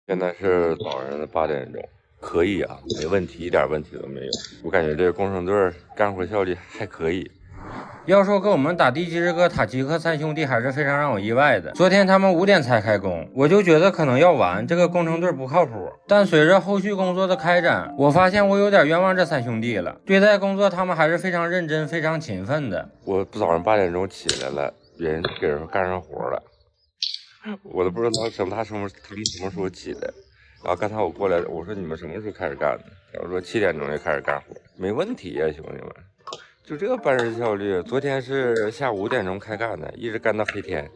现在是早上的8点钟，可以啊，没问题，一点问题都没有。我感觉这个工程队干活效率还可以。要说给我们打地基这个塔吉克三兄弟还是非常让我意外的。昨天他们5点才开工，我就觉得可能要完，这个工程队不靠谱。但随着后续工作的开展，我发现我有点冤枉这3兄弟了。对待工作他们还是非常认真、非常勤奋的。我早上8点钟起来了，别人给人干上活了，我都不知道他们什么时候起的。然后刚才我过来，我说你们什么时候开始干的？然后说7点钟就开始干活，没问题呀，兄弟们。就这个办事效率，昨天是下午5点钟开干的，一直干到黑天，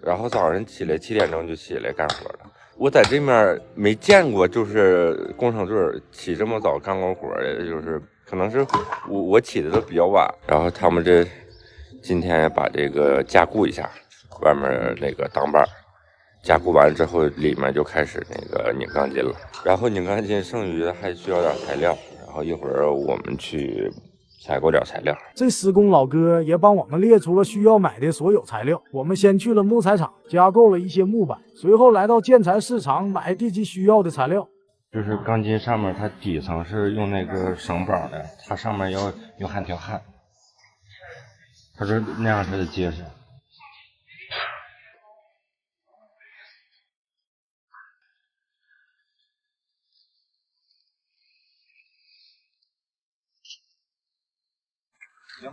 然后早上起来7点钟就起来干活了。我在这面没见过，就是工程队起这么早干过活的，就是可能是我起的都比较晚，然后他们这今天把这个加固一下，外面那个挡板加固完之后，里面就开始那个拧钢筋了，然后拧钢筋剩余的还需要点材料，然后一会儿我们去采购点材料。这施工老哥也帮我们列出了需要买的所有材料。我们先去了木材厂加购了一些木板，随后来到建材市场买地基需要的材料。就是钢筋上面它底层是用那个绳绑的，它上面要用焊条焊，他说那样才得结实。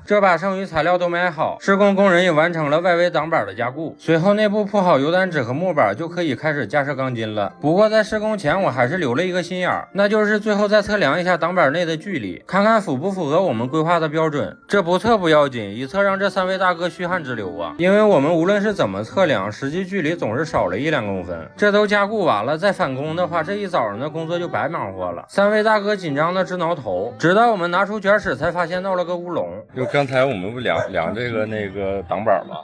这把剩余材料都买好，施工工人也完成了外围挡板的加固，随后内部铺好油毡纸和木板，就可以开始架设钢筋了。不过在施工前，我还是留了一个心眼儿，那就是最后再测量一下挡板内的距离，看看符不符合我们规划的标准。这不测不要紧，一测让这3位大哥虚汗直流啊！因为我们无论是怎么测量，实际距离总是少了1-2公分。这都加固完了，再返工的话，这一早上的工作就白忙活了。3位大哥紧张的直挠头，直到我们拿出卷尺，才发现闹了个乌龙。就刚才我们不量这个那个挡板吗？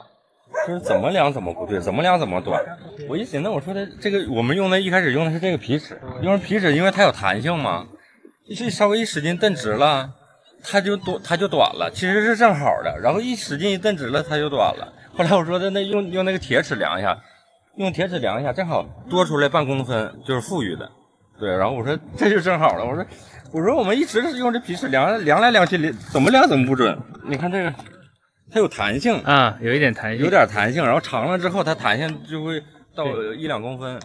就是怎么量怎么不对，怎么量怎么短。我一寻思，我说的这个我们一开始用的是这个皮尺，用皮尺因为它有弹性嘛，稍微一使劲蹬直了，它就短了，其实是正好的。然后一使劲一蹬直了，它就短了。后来我说的那用那个铁尺量一下，用铁尺量一下，正好多出来半公分，就是富裕的。对，然后我说这就正好了。我说我们一直是用这皮尺量来量去，怎么量怎么不准。你看这个，它有弹性啊，有一点弹性，有点弹性，然后长了之后它弹性就会到1-2公分。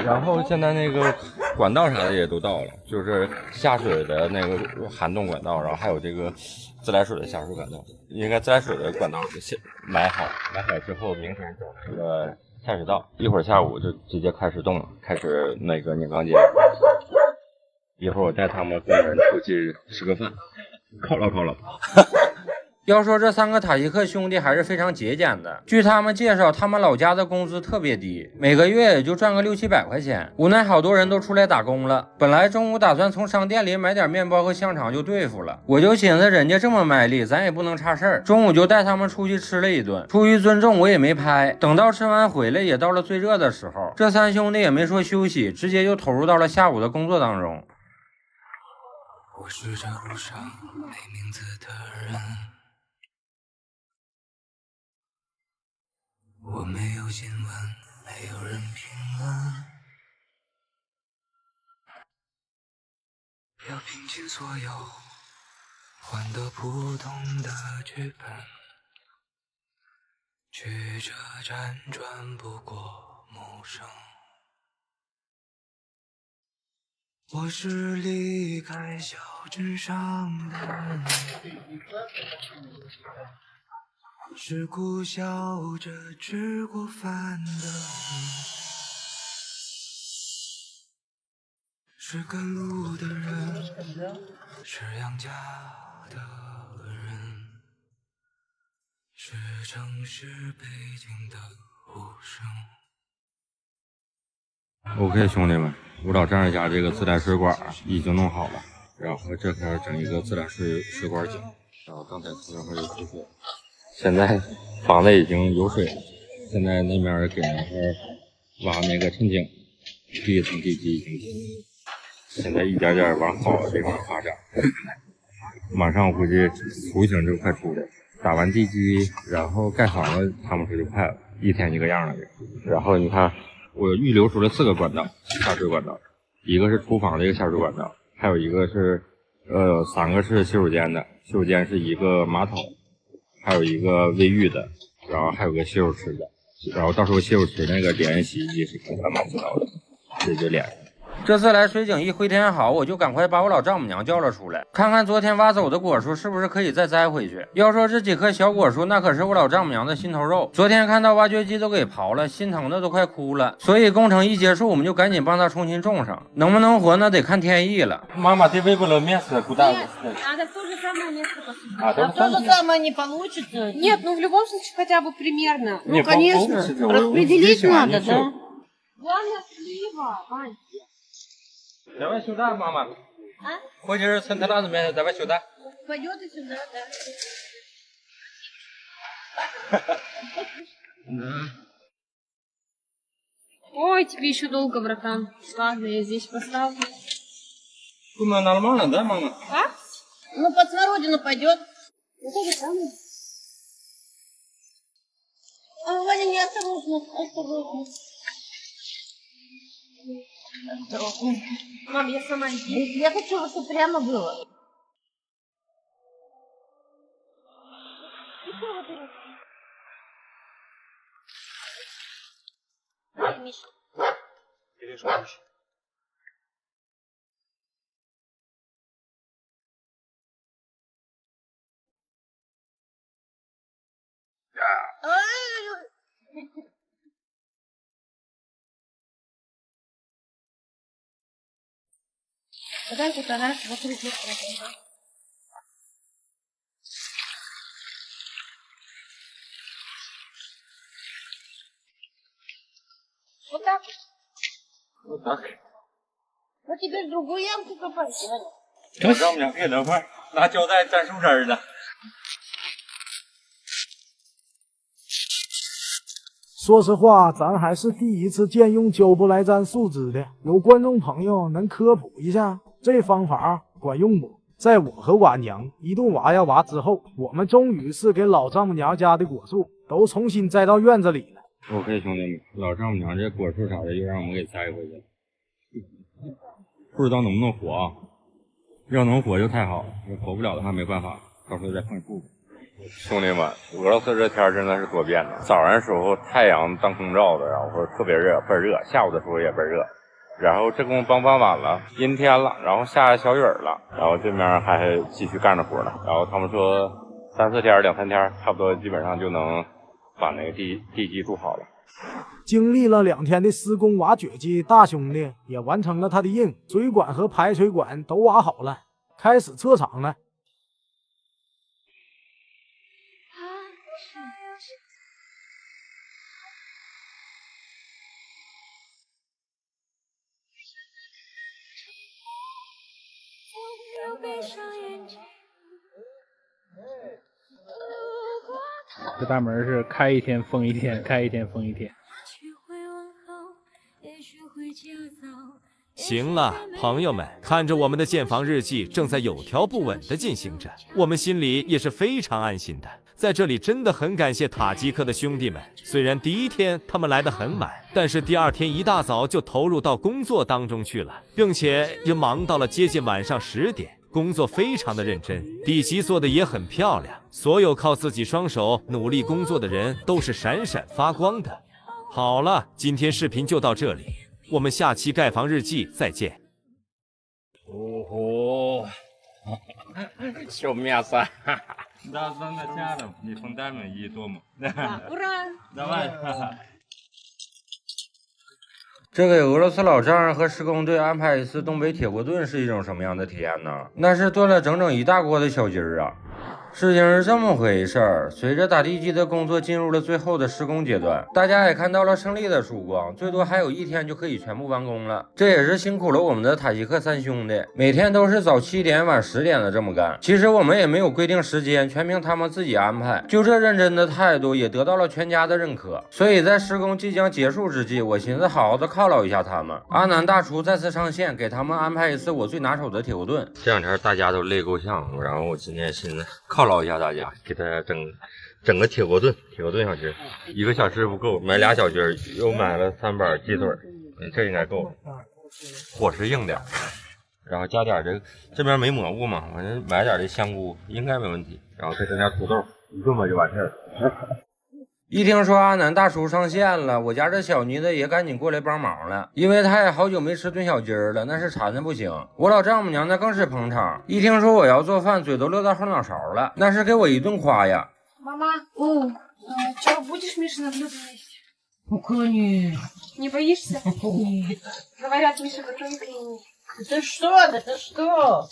然后现在那个管道啥的也都到了，就是下水的那个涵洞管道，然后还有这个自来水的下水管道。应该自来水的管道买好之后，明天整那个下水道，一会儿下午就直接开始动了，开始那个拧钢筋。一会儿我带他们工人出去吃个饭，犒劳。要说这3个塔吉克兄弟还是非常节俭的。据他们介绍，他们老家的工资特别低，每个月也就赚个600-700块钱。无奈好多人都出来打工了。本来中午打算从商店里买点面包和香肠就对付了，我就寻思人家这么卖力，咱也不能差事儿。中午就带他们出去吃了一顿，出于尊重我也没拍。等到吃完回来，也到了最热的时候，这3兄弟也没说休息，直接就投入到了下午的工作当中。我是这路上没名字的人，我没有新闻，没有人评论，要拼尽所有，换得不同的剧本，曲折辗转不过陌生。我是离开小镇上的人，是苦笑着吃过饭的人，是赶路的人，是养家的人，是城市背景的无声。OK， 兄弟们，舞蹈战士家这个自来水管已经弄好了，然后这块整一个自来水管井，然后刚才这块有出水，现在房子已经有水了，现在那边给那块挖那个衬井，第一层地基已经起，现在一点点往好的地方发展，马上我估计雏形就快出来了，打完地基，然后盖房子，他们说就快了，一天一个样了。然后你看我预留出了4个管道，下水管道，一个是厨房的一个下水管道，还有一个是3个是洗手间的，洗手间是一个马桶，还有一个卫浴的，然后还有个洗手池的，然后到时候洗手池那个连洗衣机是跟他们知道的，这就连上。这次来水井一回天好，我就赶快把我老丈母娘叫了出来，看看昨天挖走的果树是不是可以再栽回去。要说这几棵小果树，那可是我老丈母娘的心头肉。昨天看到挖掘机都给刨了，心疼的都快哭了。所以工程一结束，我们就赶紧帮她重新种上。能不能活那得看天意了。妈妈，ты выбрала место, куда? Надо в то же самое место посадить. А, то же самое не получится. Нет, ну в любом случае хотя бы примерно. Ну, конечно. Распределить надо, да? Главное слива, Вань. Давай сюда, мама. А? Хочешь центральное место, давай сюда. Пойдет и сюда, да. Ой, тебе еще долго, братан. Ладно, я здесь поставлю. Думаю, нормально, да, мама? А? Ну, под смородину пойдет. Ну, то же самое. А, Ваня, не осторожно, осторожно. Осторожно. Мам, я сама здесь. Я хочу, чтобы прямо было. Миша. Дай фотографию вокруг этого. Вот так вот. Вот так. Ну теперь другую ямку копать. 我丈母娘别等会儿，拿胶带粘树枝呢。说实话，咱还是第一次见用胶布来粘树枝的，有观众朋友能科普一下这方法管用不？在我和婉娘一顿挖呀挖之后，我们终于是给老丈母娘家的果树都重新栽到院子里了。OK， 兄弟们，老丈母娘这果树啥的又让我们给栽回去了，不知道能不能活啊？要能活就太好了，要活不了的话没办法，到时候再换树。兄弟们，俄罗斯这天真的是多变的。早上的时候太阳当空照的，然后说特别热，倍儿热；下午的时候也倍儿热。然后这工帮晚了，阴天了，然后下小雨了，然后这边还继续干着活呢。然后他们说3、4天、2、3天，差不多基本上就能把那个地基筑好了。经历了2天的施工挖掘机，大兄弟也完成了他的任务，水管和排水管都挖好了，开始撤场了。这大门是开一天封一天，开一天封一天。行了，朋友们，看着我们的建房日记正在有条不紊地进行着，我们心里也是非常安心的。在这里真的很感谢塔吉克的兄弟们，虽然第一天他们来得很晚，但是第2天一大早就投入到工作当中去了，并且也忙到了接近晚上10点。工作非常的认真，地基做的也很漂亮，所有靠自己双手努力工作的人都是闪闪发光的。好了，今天视频就到这里，我们下期盖房日记再见。哦吼，小面子，Да, начало, не фундамент и дома. Ура! Давай. 这给俄罗斯老丈人和施工队安排一次东北铁锅炖是一种什么样的体验呢？那是炖了整整1大锅的小鸡儿啊！事情是这么回事儿，随着打地基的工作进入了最后的施工阶段，大家也看到了胜利的曙光，最多还有1天就可以全部完工了。这也是辛苦了我们的塔吉克3兄弟，每天都是早7点晚10点的这么干。其实我们也没有规定时间，全凭他们自己安排。就这认真的态度，也得到了全家的认可。所以在施工即将结束之际，我寻思好好的犒劳一下他们。阿南大厨再次上线，给他们安排一次我最拿手的铁锅炖。这2天大家都累够呛，然后我今天寻思犒劳一下大家，给大家整整个铁锅炖小鸡儿，1个小时不够，买俩小鸡儿，又买了3板鸡腿，这应该够。伙食硬点，然后加点这边没蘑菇嘛，反正买点这香菇应该没问题，然后再整点土豆，一炖吧就完事儿了。一听说阿南大叔上线了，我家这小妮子也赶紧过来帮忙了，因为她也好久没吃炖小鸡儿了，那是馋的不行。我老丈母娘那更是捧场，一听说我要做饭，嘴都乐到后脑勺了，那是给我一顿夸呀。Мама, чего будешь Мише на блюдо есть? Ну, конечно. Не боишься? Нет. Говорят, Миша готовит и не. Ты что? Да ты что?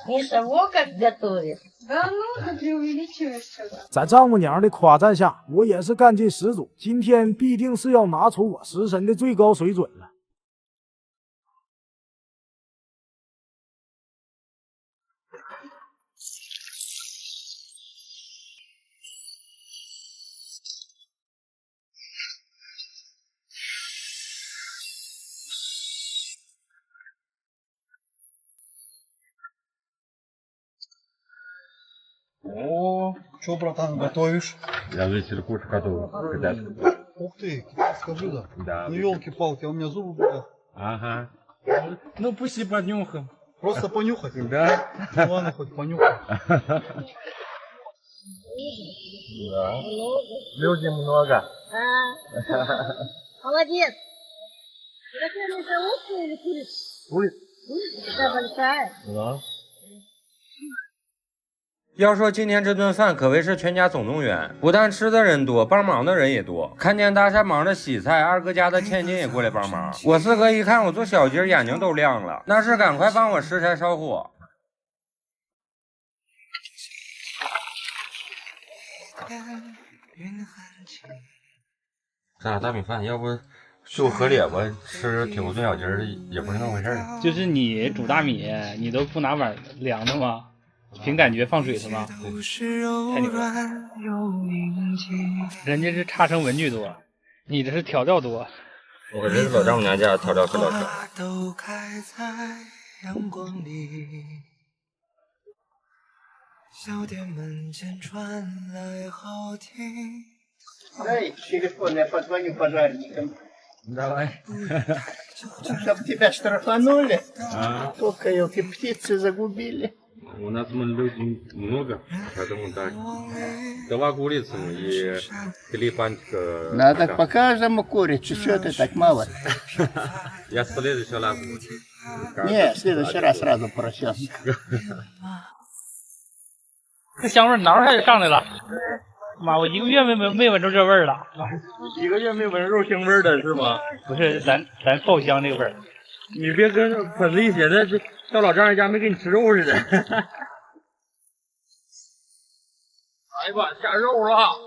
Миша во как готовит. Да ну, ты преувеличиваешь что-то. 在丈母娘的夸赞下，我也是干劲十足。今天必定是要拿出我食神的最高水准了。О, что, братан, готовишь? Я высер кушать готов. Ух ты, китайское блюдо. Да. Ну, елки-палки, у меня зубы болят. Ага. Ну пусть и поднюхаем. Просто понюхать? Да. Ну, ладно, хоть понюхай. Да. Людей много. Молодец. Какая Миша, утка или курица? Курица. Такая большая. Да. 要说今天这顿饭可谓是全家总动员，不但吃的人多，帮忙的人也多。看见大山忙着洗菜，二哥家的千金也过来帮忙。我四哥一看我做小鸡，眼睛都亮了，那是赶快帮我拾柴烧火。咱俩大米饭，要不就和咧吧，吃铁锅炖小鸡儿也不是那么回事儿。就是你煮大米，你都不拿碗凉的吗？凭感觉放水是吗？太牛了！人家是差生文具多，你这是调料多。我这是老丈母娘家调料可老少。都开在阳光里，小店门前传来好听。Дай телефон, я позвоню пожарникам. Давай. Чтоб тебя штрафанули, только елки птицы загубили. У нас людей много, поэтому так. 2 курицы и 3 панчика. Надо по каждому курицу, что ты так мало? Я в следующий раз. Не, в следующий раз сразу поросенка. 这香味哪还上来了？妈，我1个月没闻着这味儿了。1个月没闻肉腥味儿了是吗？不是，咱爆香这个味儿。你别跟粉丝一写的这到老丈人家没给你吃肉似的。哎呀妈，下肉了！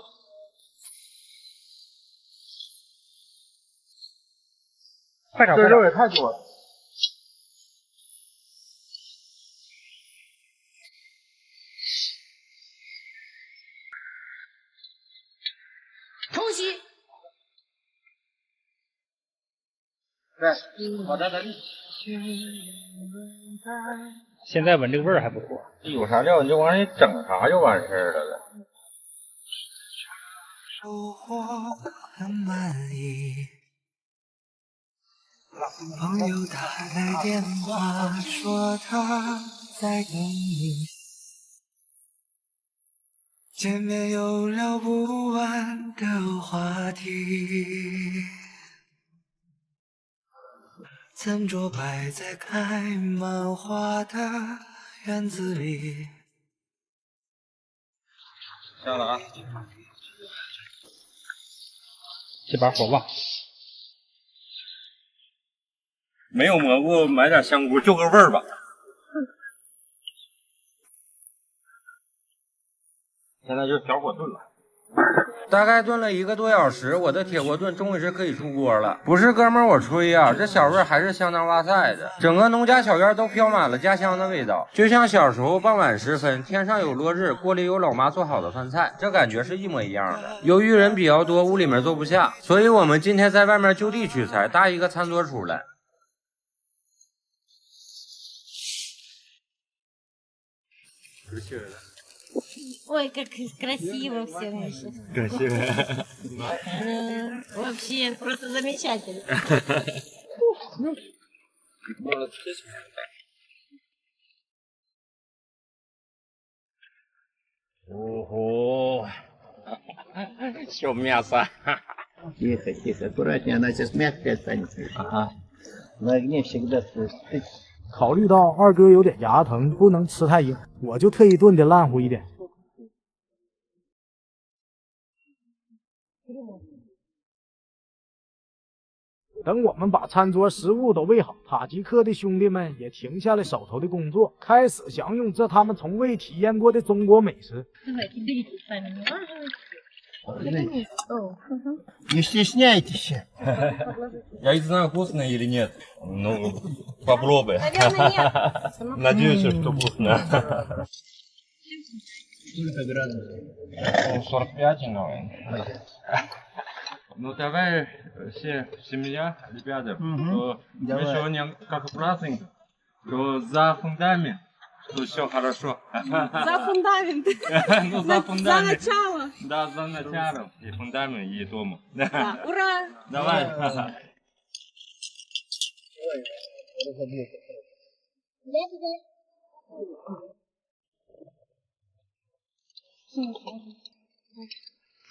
快点，这肉也太多了。冲洗。对，我在等你。现在闻这个味儿还不错。有啥料你就往里整啥就完事儿了。收获很满意。朋友打来电话说他在等你，见面有聊不完的话题。餐桌摆在开满花的院子里。下了啊！这把火旺。没有蘑菇，买点香菇，就个味儿吧。现在就小火炖了。大概炖了1个多小时，我的铁锅炖终于是可以出锅了。不是哥们儿我吹呀，这小味儿还是相当哇塞的。整个农家小院都飘满了家乡的味道，就像小时候傍晚时分，天上有落日，锅里有老妈做好的饭菜，这感觉是一模一样的。由于人比较多，屋里面坐不下，所以我们今天在外面就地取材，搭一个餐桌出来。Ой, как красиво все, Миша. Красиво. Вообще, просто замечательно. Ого! Все мясо. Тихо, тихо, аккуратнее, она сейчас мягкая останется. Ага. На огне всегда слышно. 考虑到二哥有点牙疼，不能吃太硬，我就特意炖的烂乎一点。等我们把餐桌食物都喂好，塔吉克的兄弟们也停下了手头的工作，开始享用这他们从未体验过的中国美食。Не стесняйтесь. Я не знаю, вкусно или нет. Ну, попробуй. Наверное, нет. Надеюсь, что вкусно. 45, наверное. Ну, давай все семья, ребята, что мы сегодня как праздник, что за фундамент, что все хорошо. За фундамент. Ну, за фундамент. За начало. Да, за начало. И фундамент, и дома. Да, ура! Давай.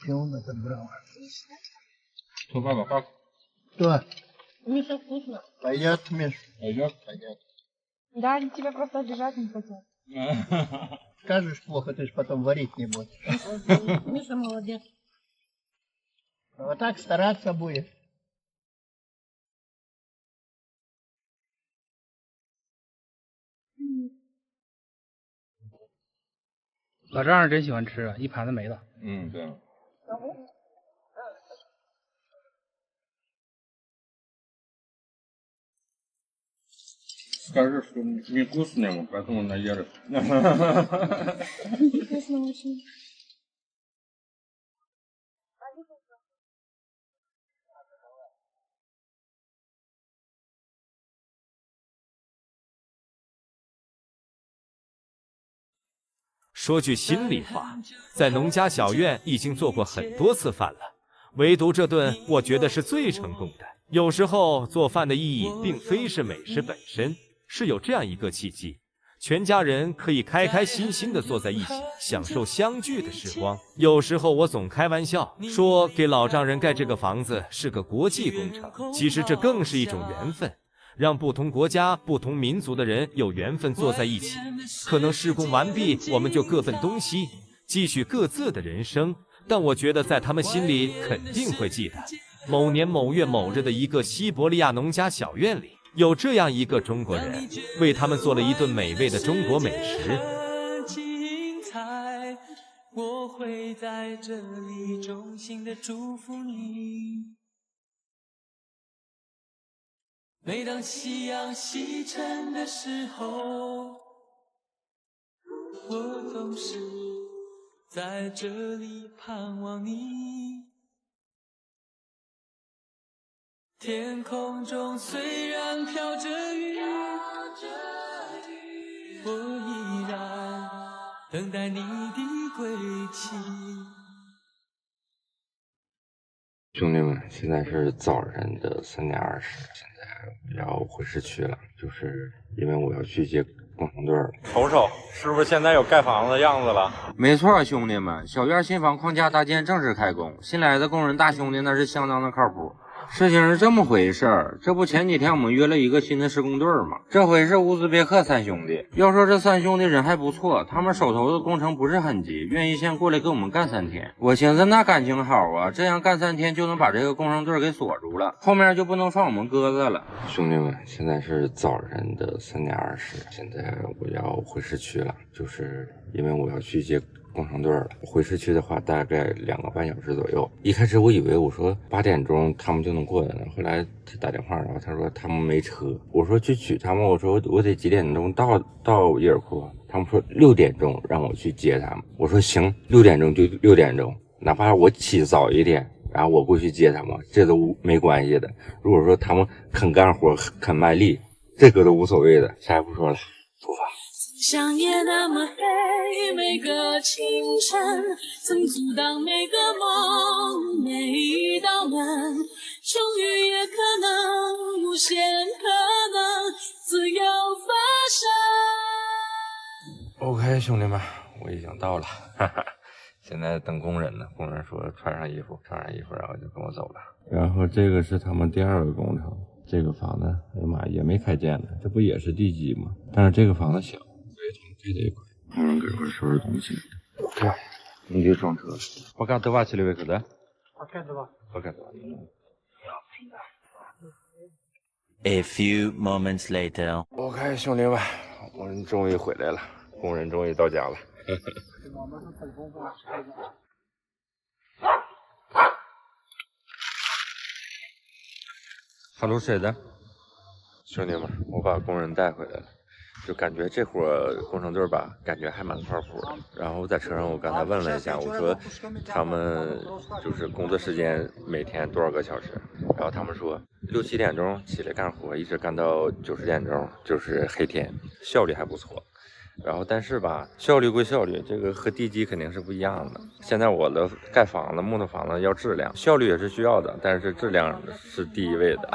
Он это брал. Что, папа, как? Что? Миша, вкусно. Пойдет, Миш? Пойдет? Пойдет. Да, они тебя просто обижать не хотят. Скажешь плохо, ты же потом варить не будешь. Миша молодец. Вот так стараться будешь.老丈人真喜欢吃啊，一盘子没了。嗯，对。Скажи, что невкусное, поэтому наелась. Вкусно очень. 说句心里话，在农家小院已经做过很多次饭了，唯独这顿我觉得是最成功的。有时候做饭的意义并非是美食本身，是有这样一个契机，全家人可以开开心心的坐在一起，享受相聚的时光。有时候我总开玩笑说，给老丈人盖这个房子是个国际工程，其实这更是一种缘分。让不同国家、不同民族的人有缘分坐在一起，可能施工完毕，我们就各奔东西，继续各自的人生。但我觉得在他们心里肯定会记得，某年某月某日的一个西伯利亚农家小院里，有这样一个中国人，为他们做了一顿美味的中国美食。我会在这里衷心的祝福你。每当夕阳西沉的时候，我总是在这里盼望你。天空中虽然飘着雨，我依然等待你的归期。兄弟们，现在是早晨的3点20，现在要回市区了，就是因为我要去接工程队了。瞅瞅，是不是现在有盖房子的样子了？没错，兄弟们，小院新房框架搭建正式开工，新来的工人大兄弟那是相当的靠谱。事情是这么回事儿，这不前几天我们约了一个新的施工队嘛，这回是乌兹别克3兄弟。要说这3兄弟人还不错，他们手头的工程不是很急，愿意先过来跟我们干3天。我寻思那感情好啊，这样干3天就能把这个工程队给锁住了，后面就不能放我们鸽子了。兄弟们，现在是早晨的3点20，现在我要回市区了，就是因为我要去接工程队了。回市区的话大概2个半小时左右。一开始我以为我说8点钟他们就能过来了，后来他打电话，然后他说他们没车。我说去取他们，我说我得几点钟到伊尔库，他们说6点钟让我去接他们。我说行，6点钟就6点钟，哪怕我起早一点，然后我过去接他们，这都没关系的。如果说他们肯干活肯卖力，这个都无所谓的。啥也不说了，出发。想也那么黑，每个清晨曾阻挡每个梦，每一道门，终于也可能无限可能自由发生。 OK， 兄弟们，我已经到了，哈哈。现在等工人呢，工人说穿上衣服，然后就跟我走了。然后这个是他们第2个工程，这个房子，哎呀妈，也没开建呢，这不也是地基吗？但是这个房子小，对这一块，工人给我收拾东西。对，你就装车。我刚得瓦起来为可的？我看得吧。A few moments later. OK， 兄弟们，我们终于回来了，工人终于到家了。哈喽，谁的？兄弟们，我把工人带回来了，就感觉这伙工程队吧，感觉还蛮靠谱的。然后在车上，我刚才问了一下，我说他们就是工作时间每天多少个小时？然后他们说6、7点钟起来干活，一直干到9、10点钟，就是黑天，效率还不错。然后但是吧，效率归效率，这个和地基肯定是不一样的。现在我的盖房子、木头房子要质量，效率也是需要的，但是质量是第一位的，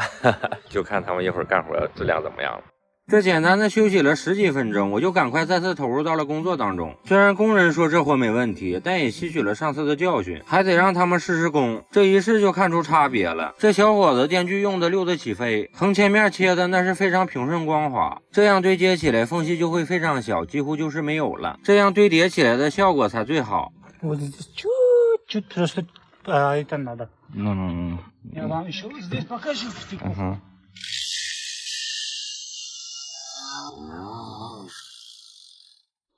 就看他们一会儿干活质量怎么样了。这简单的休息了10几分钟，我就赶快再次投入到了工作当中。虽然工人说这活没问题，但也吸取了上次的教训，还得让他们试试工。这一试就看出差别了。这小伙子电锯用的溜得起飞，横切面切的那是非常平顺光滑，这样对接起来缝隙就会非常小，几乎就是没有了。这样堆叠起来的效果才最好。чуть-чуть просто это надо. Ну. Я вам еще здесь покажу.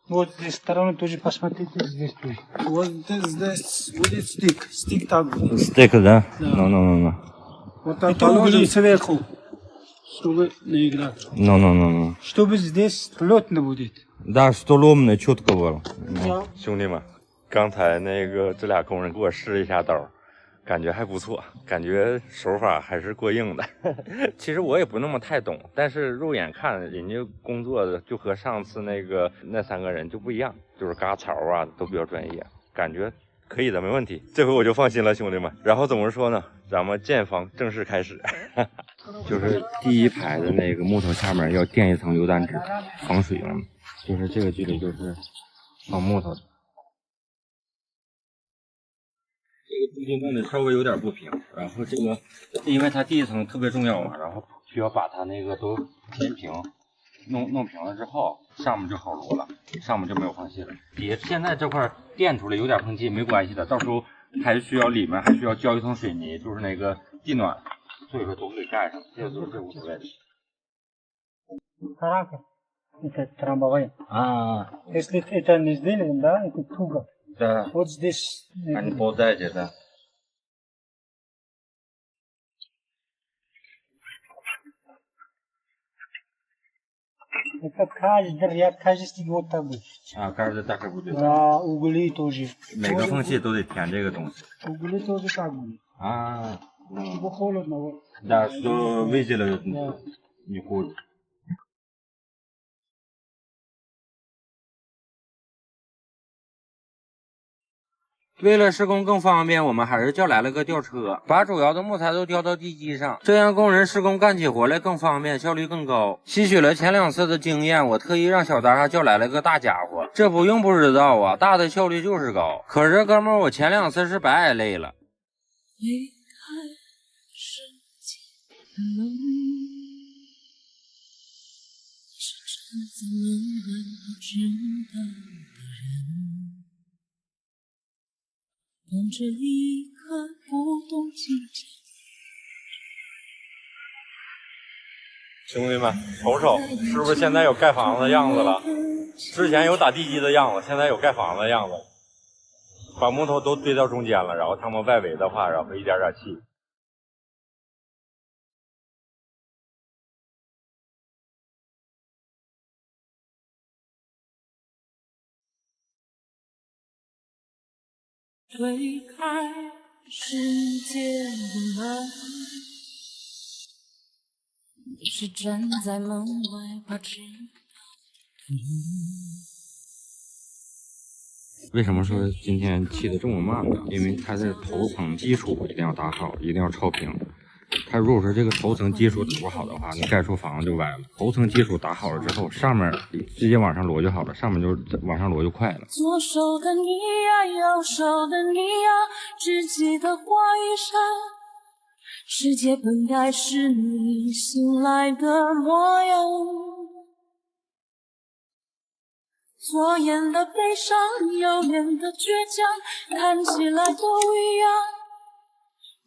Вот здесь сторону тоже посмотрите, здесь тоже. Вот здесь будет стик так будет. Стик, да? Ну. Вот так положим сверху, чтобы не играть. Ну. Чтобы здесь плотно будет. Да, столом呢четко было. 兄弟们，刚才那个这俩工人给我试一下刀。感觉还不错，感觉手法还是过硬的。其实我也不那么太懂，但是肉眼看人家工作的就和上次那3个人就不一样，就是嘎槽啊都比较专业，感觉可以的，没问题。这回我就放心了，兄弟们。然后怎么说呢？咱们建房正式开始。就是第一排的那个木头下面要垫一层油毡纸，防水了。就是这个距离就是放木头的。这个中间弄的稍微有点不平，然后这个因为它第一层特别重要嘛，然后需要把它那个都填平，弄平了之后，上面就好摞了，上面就没有缝隙了。底下现在这块垫出来有点缝隙没关系的，到时候还需要里面还需要浇一层水泥，就是那个地暖，所以说都给盖上，这都是无所谓的。Это трамбовая. Если это не сделаем, да, это туго. Да. Вот здесь. Они полдайте, да. Это каждый ряд, каждый стик вот так будет. Каждый так и будет. Да, угли тоже. 每个缝隙都得填这个东西。Угли тоже так будет. Чтобы холодно. Вот. Да, что выделили не ходит. 为了施工更方便，我们还是叫来了个吊车，把主要的木材都吊到地基上，这样工人施工干起活来更方便，效率更高。吸取了前2次的经验，我特意让小达还叫来了个大家伙，这不用不知道啊，大的效率就是高。可是哥们儿，我前2次是白挨累了。等这一刻不懂季节。兄弟们，瞅瞅，是不是现在有盖房子的样子了？之前有打地基的样子，现在有盖房子的样子。把木头都堆到中间了，然后他们外围的话，然后一点点砌。推开世界的门，是站在门外把知道为什么说今天砌的这么慢呢？因为它的头层基础一定要打好，一定要超平。它如果说这个头层基础打不好的话，你盖出房子就歪了。头层基础打好了之后，上面直接往上摞就好了，上面就往上摞就快了。左手的你呀，右手的你呀，只记得花一扇，世界本该是你醒来的模样。左眼的悲伤，右眼的倔强，看起来都一样。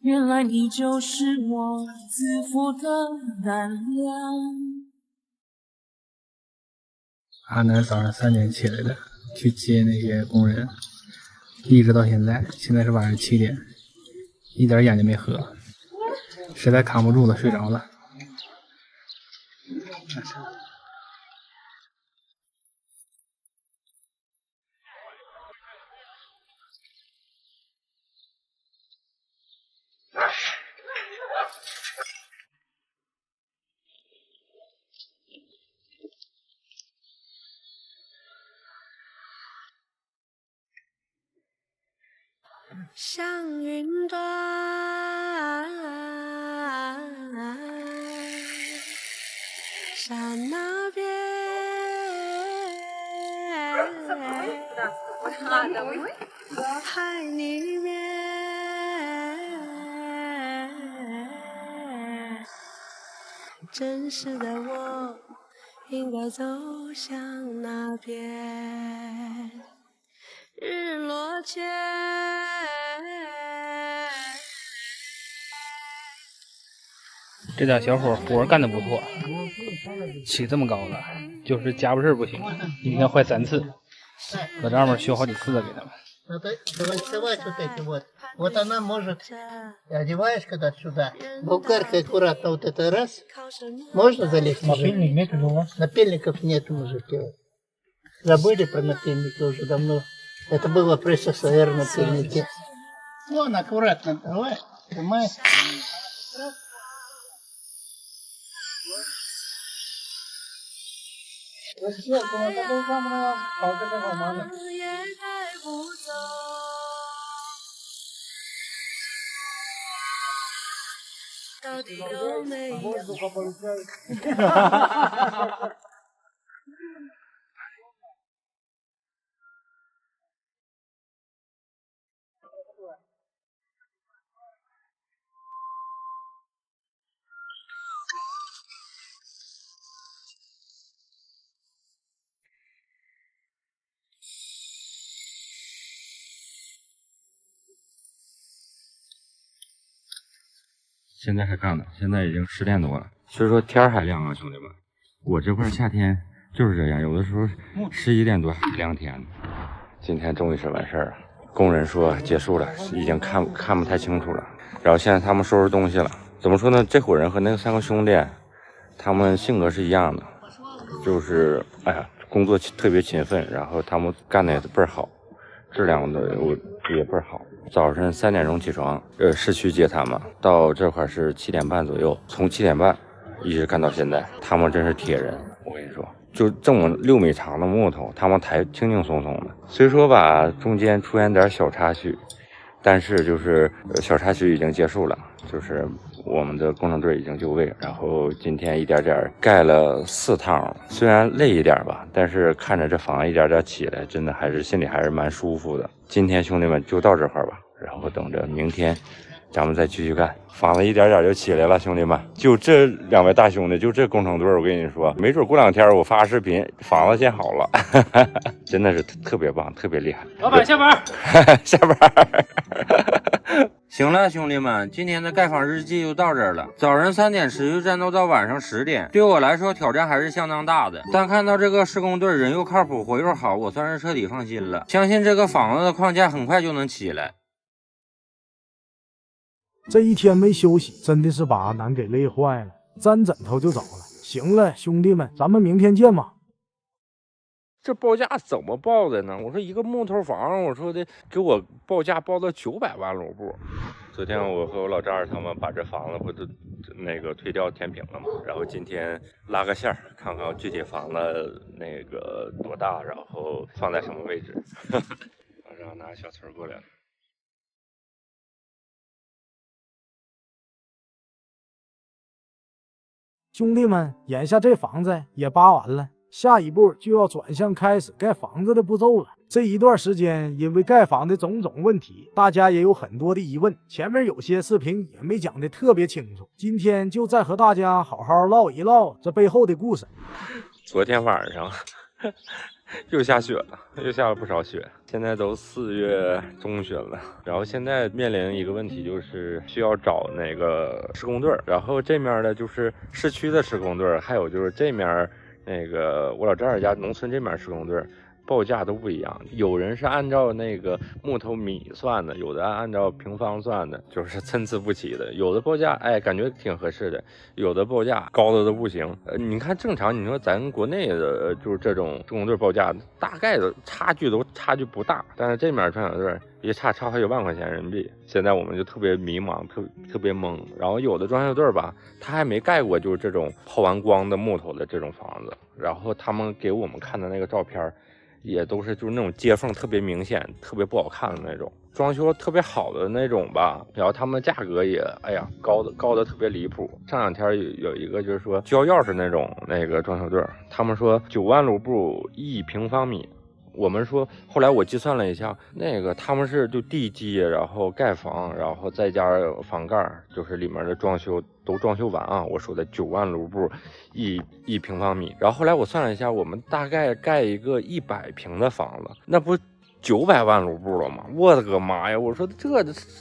原来你就是我自负的胆量。阿南早上3点起来的，去接那些工人，一直到现在，现在是晚上7点，一点眼睛没合，实在扛不住了，睡着了。像云端，山那边，海里面，真实的我应该走向那边，日落前。这俩小伙活干得不错，起这么高了，就是家务事不行，一天坏3次，搁这上面修好几次了给他们。Вот она может, одеваешь когда сюда, болгаркой аккуратно вот это раз, можно залезть? Напильник нет у вас? Напильников нет, мужики. Забыли про напильники уже давно. Это было при СССР напильники. Вон, аккуратно, давай, снимай. Воздуха получается. 现在还干呢，现在已经10点多了，所以说天还亮啊，兄弟们。我这块夏天就是这样，有的时候11点多还亮天。今天终于是完事儿了，工人说结束了，已经看不太清楚了。然后现在他们收拾东西了。怎么说呢？这伙人和那3个兄弟，他们性格是一样的，就是哎呀，工作特别勤奋，然后他们干的也倍儿好，质量的也倍儿好。早晨3点钟起床，市区接他们，到这块是7点半左右，从7点半一直干到现在。他们真是铁人，我跟你说，就这么6米长的木头，他们抬轻轻松松的。虽说吧，中间出现点小插曲，但是就是小插曲已经结束了，就是我们的工程队已经就位，然后今天一点点盖了4趟，虽然累一点吧，但是看着这房一点点起来，真的还是心里还是蛮舒服的。今天兄弟们就到这块吧，然后等着明天咱们再继续干，房子一点点就起来了，兄弟们，就这2位大兄弟，就这工程队，我跟你说，没准过2天我发视频，房子建好了，真的是特别棒，特别厉害。老板下班，下班。行了，兄弟们，今天的盖房日记就到这儿了。早晨3点持续战斗到晚上10点，对我来说挑战还是相当大的。但看到这个施工队人又靠谱，活又好，我算是彻底放心了。相信这个房子的框架很快就能起来。这一天没休息，真的是把阿南给累坏了，沾枕头就走了。行了，兄弟们，咱们明天见吧。这报价怎么报的呢？我说一个木头房，我说的给我报价报到900万1步。昨天我和我老丈人他们把这房子不都那个推掉填平了嘛，然后今天拉个线儿，看看具体房子那个多大，然后放在什么位置。然后拿小锤过来了。兄弟们，眼下这房子也扒完了，下一步就要转向开始盖房子的步骤了。这一段时间，因为盖房的种种问题，大家也有很多的疑问，前面有些视频也没讲的特别清楚。今天就再和大家好好唠一唠这背后的故事。昨天晚上又下雪了，又下了不少雪。现在都4月中旬了，然后现在面临一个问题，就是需要找那个施工队，然后这面的就是市区的施工队，还有就是这面那个我老丈人家农村这面施工队。报价都不一样，有人是按照那个木头米算的，有的按照平方算的，就是参差不齐的。有的报价感觉挺合适的，有的报价高的都不行。你看正常，你说咱国内的就是这种施工队报价，大概的差距不大，但是这面装修队一差好几万块钱人民币。现在我们就特别迷茫，特别懵。然后有的装修队吧，他还没盖过就是这种抛完光的木头的这种房子，然后他们给我们看的那个照片。也都是就是那种接缝特别明显、特别不好看的那种，装修特别好的那种吧。然后他们价格也高的特别离谱。上2天有一个就是说交钥匙那种那个装修队，他们说9万卢布1平方米。我们说，后来我计算了一下，那个他们是就地基，然后盖房，然后再加房盖，就是里面的装修都装修完啊。我说的9万卢布一平方米。然后后来我算了一下，我们大概盖一个100平的房子，那不900万卢布了吗？我的个妈呀！我说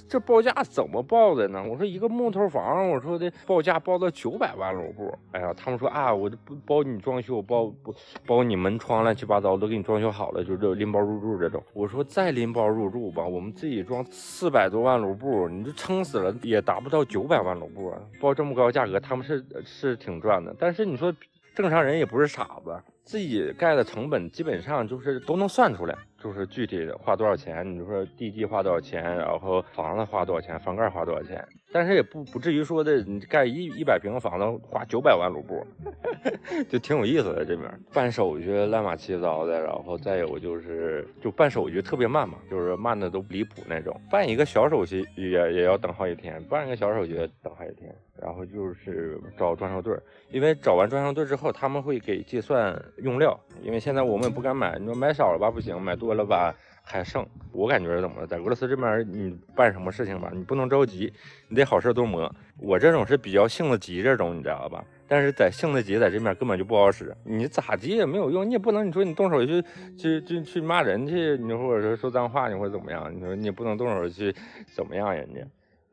这报价怎么报的呢？我说一个木头房，我说的报价报到900万卢布。哎呀，他们说啊，我就不包你装修，包你门窗乱七八糟都给你装修好了，就这拎包入住这种。我说再拎包入住吧，我们自己装400多万卢布，你就撑死了也达不到900万卢布啊！报这么高价格，他们是挺赚的，但是你说正常人也不是傻子。自己盖的成本基本上就是都能算出来，就是具体的花多少钱，你就说地基花多少钱，然后房子花多少钱，房盖花多少钱，但是也不至于说的你盖100平的房子花900万卢布，就挺有意思的。这边办手续乱码七糟的，然后再有就是办手续特别慢嘛，就是慢的都离谱那种，办一个小手续也要等好几天，办一个小手续等好几天。然后就是找装修队，因为找完装修队之后，他们会给计算用料，因为现在我们也不敢买，你说买少了吧不行，买多了吧还剩。我感觉是怎么，在俄罗斯这边你办什么事情吧，你不能着急，你得好事多磨。我这种是比较性子急这种，你知道吧？但是在性子急在这边根本就不好使，你咋急也没有用，你也不能你说你动手去骂人去，你或者说脏话，你或者怎么样，你说你也不能动手去怎么样人家。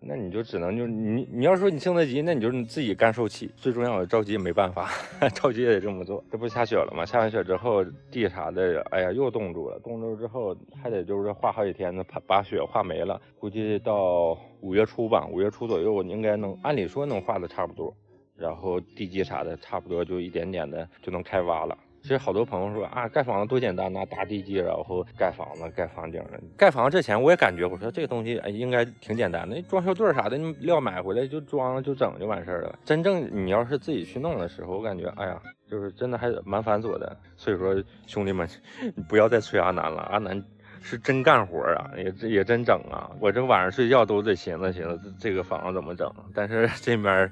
那你就只能你要说你性子急，那你就是你自己干受气。最重要的着急没办法，着急也得这么做。这不下雪了吗？下完雪之后地啥的，哎呀又冻住了。冻住之后还得就是化好几天呢，把雪化没了。估计到5月初吧，5月初左右应该能，按理说能化的差不多。然后地基啥的差不多就一点点的就能开挖了。其实好多朋友说啊，盖房子多简单呐，打地基然后盖房子盖房顶的。盖房之前我也感觉我说这个东西应该挺简单的，装修队啥的你料买回来就装了就整就完事儿了。真正你要是自己去弄的时候，我感觉哎呀，就是真的还蛮繁琐的。所以说兄弟们，你不要再催阿南了，阿南是真干活啊，也真整啊！我这晚上睡觉都得寻思这个房子怎么整，但是这边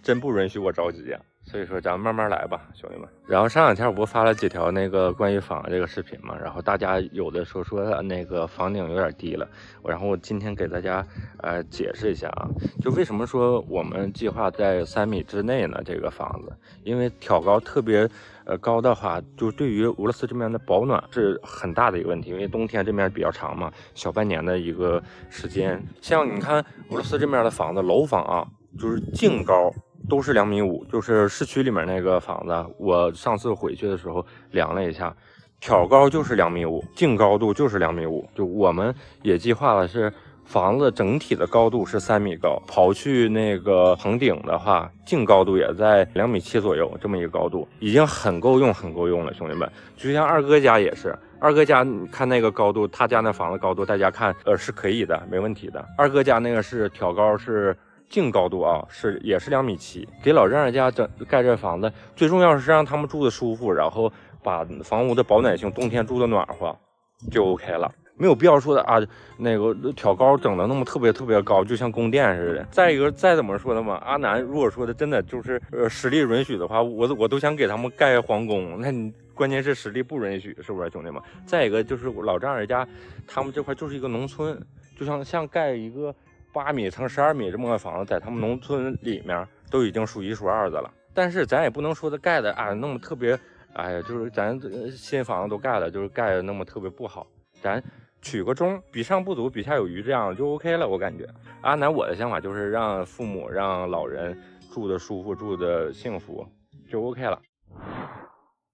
真不允许我着急啊。所以说咱们慢慢来吧，兄弟们。然后上2天我不发了几条那个关于房这个视频嘛，然后大家有的说那个房顶有点低了，然后我今天给大家解释一下啊，就为什么说我们计划在3米之内呢？这个房子，因为挑高特别高的话，就对于俄罗斯这边的保暖是很大的一个问题，因为冬天这边比较长嘛，小半年的一个时间。像你看俄罗斯这边的房子，楼房啊，就是净高都是2.5米，就是市区里面那个房子，我上次回去的时候量了一下，挑高就是2.5米，净高度就是2.5米。就我们也计划了是房子整体的高度是3米高，刨去那个棚顶的话，净高度也在2.7米左右，这么一个高度，已经很够用了，兄弟们。就像二哥家也是，二哥家你看那个高度，他家那房子高度，大家看，是可以的，没问题的。二哥家那个是挑高是净高度啊，也是2.7米。给老丈人家盖这房子，最重要是让他们住的舒服，然后把房屋的保暖性，冬天住的暖和，就 OK 了。没有必要说的啊，那个挑高整的那么特别高，就像宫殿似的。再一个，再怎么说的嘛，阿南如果说的真的就是实力允许的话，我都想给他们盖皇宫。那你关键是实力不允许，是不是兄弟们？再一个就是老丈人家，他们这块就是一个农村，就像盖一个8米乘12米这么个房子，在他们农村里面都已经数1数2的了。但是咱也不能说的盖的啊那么特别，哎呀，就是咱新房子都盖了，就是盖的那么特别不好，咱取个中，比上不足，比下有余，这样就 OK 了。我感觉阿南我的想法就是让父母让老人住的舒服，住的幸福，就 OK 了。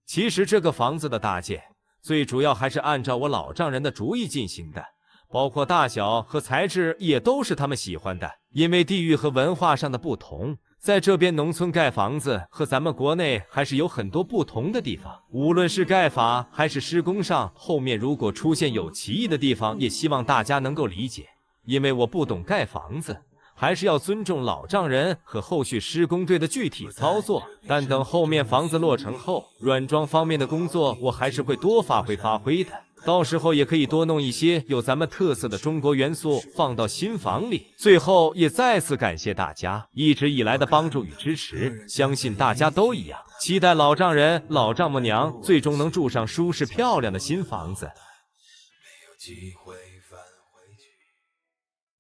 其实这个房子的搭建，最主要还是按照我老丈人的主意进行的，包括大小和材质也都是他们喜欢的。因为地域和文化上的不同，在这边农村盖房子和咱们国内还是有很多不同的地方，无论是盖法还是施工上，后面如果出现有歧义的地方，也希望大家能够理解。因为我不懂盖房子，还是要尊重老丈人和后续施工队的具体操作。但等后面房子落成后，软装方面的工作我还是会多发挥的。到时候也可以多弄一些有咱们特色的中国元素放到新房里。最后也再次感谢大家一直以来的帮助与支持，相信大家都一样，期待老丈人、老丈母娘最终能住上舒适漂亮的新房子。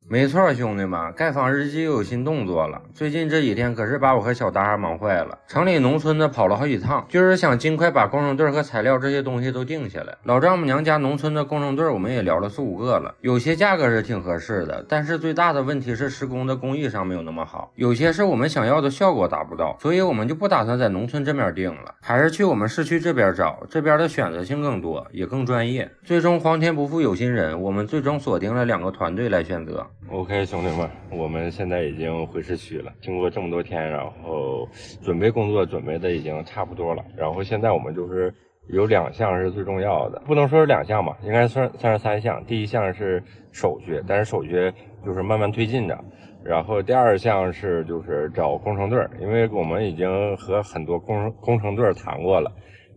没错，兄弟们，盖房日记又有新动作了。最近这几天可是把我和小达忙坏了，城里农村的跑了好几趟，就是想尽快把工程队和材料这些东西都定下来。老丈母娘家农村的工程队我们也聊了4、5个了，有些价格是挺合适的，但是最大的问题是施工的工艺上没有那么好，有些是我们想要的效果达不到，所以我们就不打算在农村这边定了，还是去我们市区这边找，这边的选择性更多，也更专业。最终皇天不负有心人，我们最终锁定了2个团队来选择。OK， 兄弟们，我们现在已经回市区了。经过这么多天，然后准备工作准备的已经差不多了。然后现在我们就是有2项是最重要的，不能说是2项吧，应该算是3项。第一项是手续，但是手续就是慢慢推进着。然后第2项是就是找工程队，因为我们已经和很多工程队谈过了。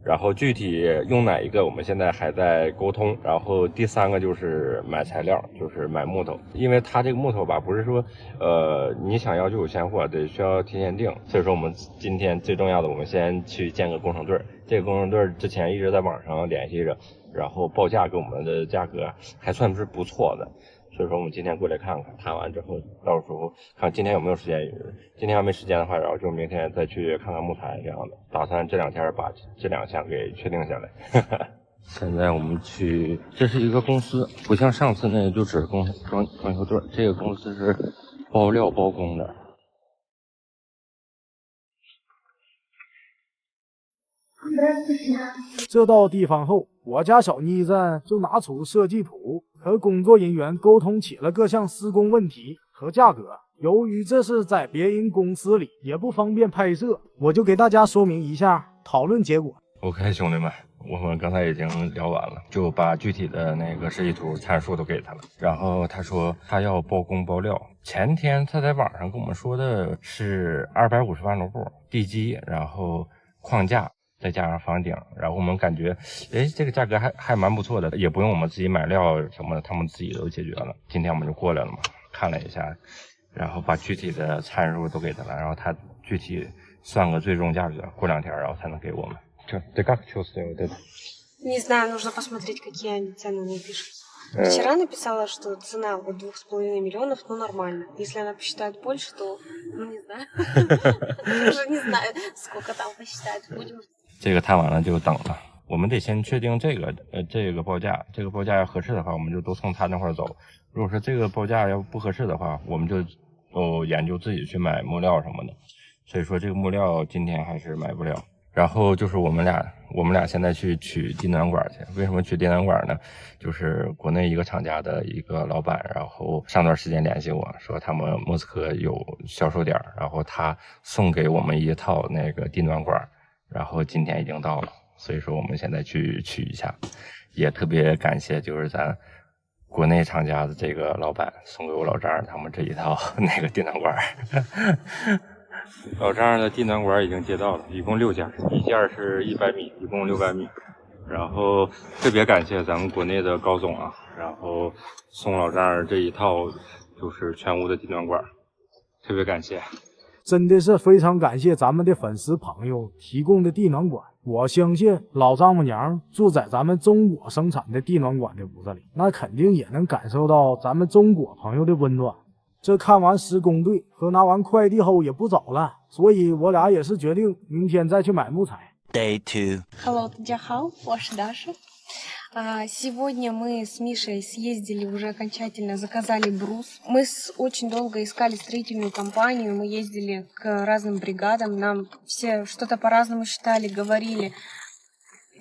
然后具体用哪一个，我们现在还在沟通。然后第3个就是买材料，就是买木头，因为它这个木头吧，不是说你想要就有现货，得需要提前订。所以说我们今天最重要的，我们先去见个工程队。这个工程队之前一直在网上联系着，然后报价给我们的价格还算是不错的。所以说我们今天过来看看，谈完之后到时候看今天有没有时间。今天要没时间的话，然后就明天再去看看木材这样的。打算这2天把这2项给确定下来。现在我们去，这是一个公司，不像上次那个就只是装修队，这个公司是包料包工的。这到地方后，我家小妮子就拿出设计图，和工作人员沟通起了各项施工问题和价格。由于这是在别人公司里，也不方便拍摄，我就给大家说明一下讨论结果。OK， 兄弟们，我们刚才已经聊完了，就把具体的那个设计图参数都给他了。然后他说他要包工包料。前天他在网上跟我们说的是250万卢布地基，然后框架再加上房顶，然后我们感觉，这个价格还蛮不错的，也不用我们自己买料什么的，他们自己都解决了。今天我们就过来了嘛，看了一下，然后把具体的参数都给他了，然后他具体算个最终价格，过2天然后才能给我们。Ты как чувствуешь это? Не знаю, нужно посмотреть, какие они цены мне пишут. Вчера написала, что цена вот 2,5 миллионов, ну нормально. Если она посчитает больше, то, ну не знаю. Уже не знаю, сколько там посчитает. Будем. 这个谈完了就等了，我们得先确定这个报价，这个报价要合适的话，我们就都从他那块走。如果说这个报价要不合适的话，我们就研究自己去买木料什么的。所以说这个木料今天还是买不了。然后就是我们俩现在去取地暖管去。为什么取地暖管呢？就是国内一个厂家的一个老板，然后上段时间联系我说他们莫斯科有销售点，然后他送给我们一套那个地暖管，然后今天已经到了，所以说我们现在去取一下。也特别感谢就是咱国内厂家的这个老板送给我老丈人他们这一套那个地暖管。老丈人的地暖管已经接到了，一共6件，一件是100米，一共600米。然后特别感谢咱们国内的高总啊，然后送老丈人这一套就是全屋的地暖管，特别感谢。真的是非常感谢咱们的粉丝朋友提供的地暖管。我相信老丈母娘住在咱们中国生产的地暖管的屋子里，那肯定也能感受到咱们中国朋友的温暖。这看完施工队和拿完快递后也不早了，所以我俩也是决定明天再去买木材。Day 2. Hello, 大家好, 我是Даша. Сегодня мы с Мишей съездили уже окончательно, заказали брус. Мы очень долго искали строительную компанию, мы ездили к разным бригадам, нам все что-то по-разному считали, говорили.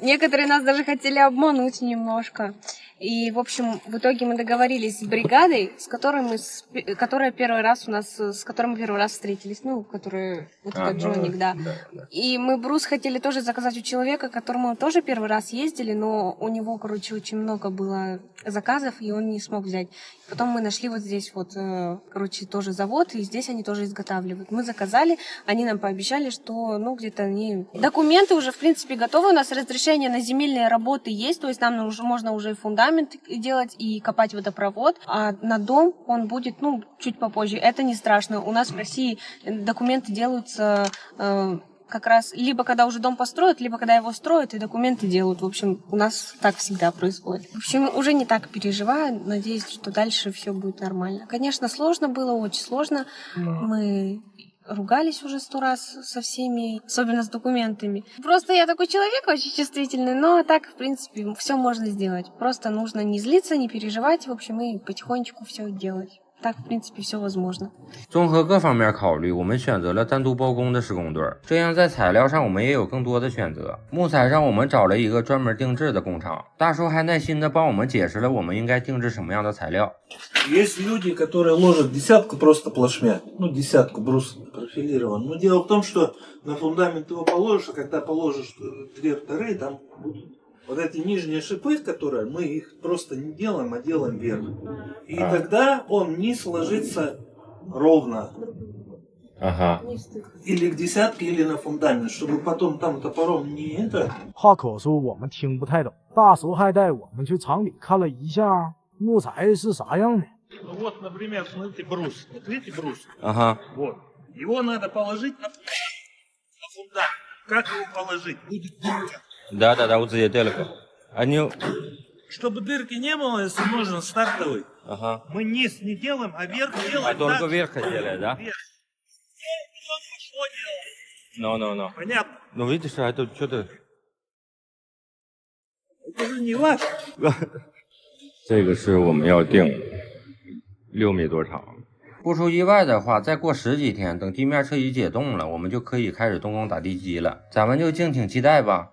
Некоторые нас даже хотели обмануть немножко. И, в общем, в итоге мы договорились с бригадой, с которой мы первый раз встретились, ну, который вот этот Джоник, да. И мы брус хотели тоже заказать у человека, к которому тоже первый раз ездили, но у него, короче, очень много было заказов, и он не смог взять. Потом мы нашли вот здесь вот, короче, тоже завод, и здесь они тоже изготавливают. Мы заказали, они нам пообещали, что, ну, где-то они... Документы уже, в принципе, готовы, у нас разрешение на земельные работы есть, то есть нам уже можно уже и фундамент делать, и копать водопровод, а на дом он будет, ну, чуть попозже. Это не страшно. У нас в России документы делаются как раз либо когда уже дом построят, либо когда его строят и документы делают. В общем, у нас так всегда происходит. В общем, уже не так переживаю. Надеюсь, что дальше все будет нормально. Конечно, сложно было, очень сложно. Мы ругались уже 100 раз со всеми, особенно с документами. Просто я такой человек очень чувствительный, но так, в принципе, все можно сделать. Просто нужно не злиться, не переживать, в общем, и потихонечку все делать. Так, в принципе, все возможно. 综合各方面考虑，我们选择了单独包工的施工队，这样在材料上我们也有更多的选择。木材上我们找了一个专门定制的工厂，大叔还耐心的帮我们解释了我们应该定制什么样的材料。Есть люди, которые ложат десятку просто плашмя, ну десятку брус профилирован. Но дело в том, что на фундамент его положишь, а когда положишь 2 вторые, там будут вот эти нижние шипы, которые мы их просто не делаем, а делаем вверх. И тогда он низ ложится ровно. Ага. Или к десятке, или на фундамент, чтобы потом там топором не это. 话口述我们听不太懂，大叔还带我们去厂里看了一下木材是啥样的。Вот, например, смотрите брус. Вот видите брус? Ага. Вот. Его надо положить на фундамент. Как его положить? Будет дырка. Да, вот здесь далеко. Они... Чтобы дырки не было, если нужен стартовый, мы низ не делаем, а верх делаем. А только верх делаем, да? Верх. И потом пошло делаем. No. Понятно? Ну видишь, а это что-то... Это же не важно. 这个是我们要定6米多长。不出意外的话，再过10几天，等地面彻底解冻了，我们就可以开始动工打地基了。咱们就敬请期待吧。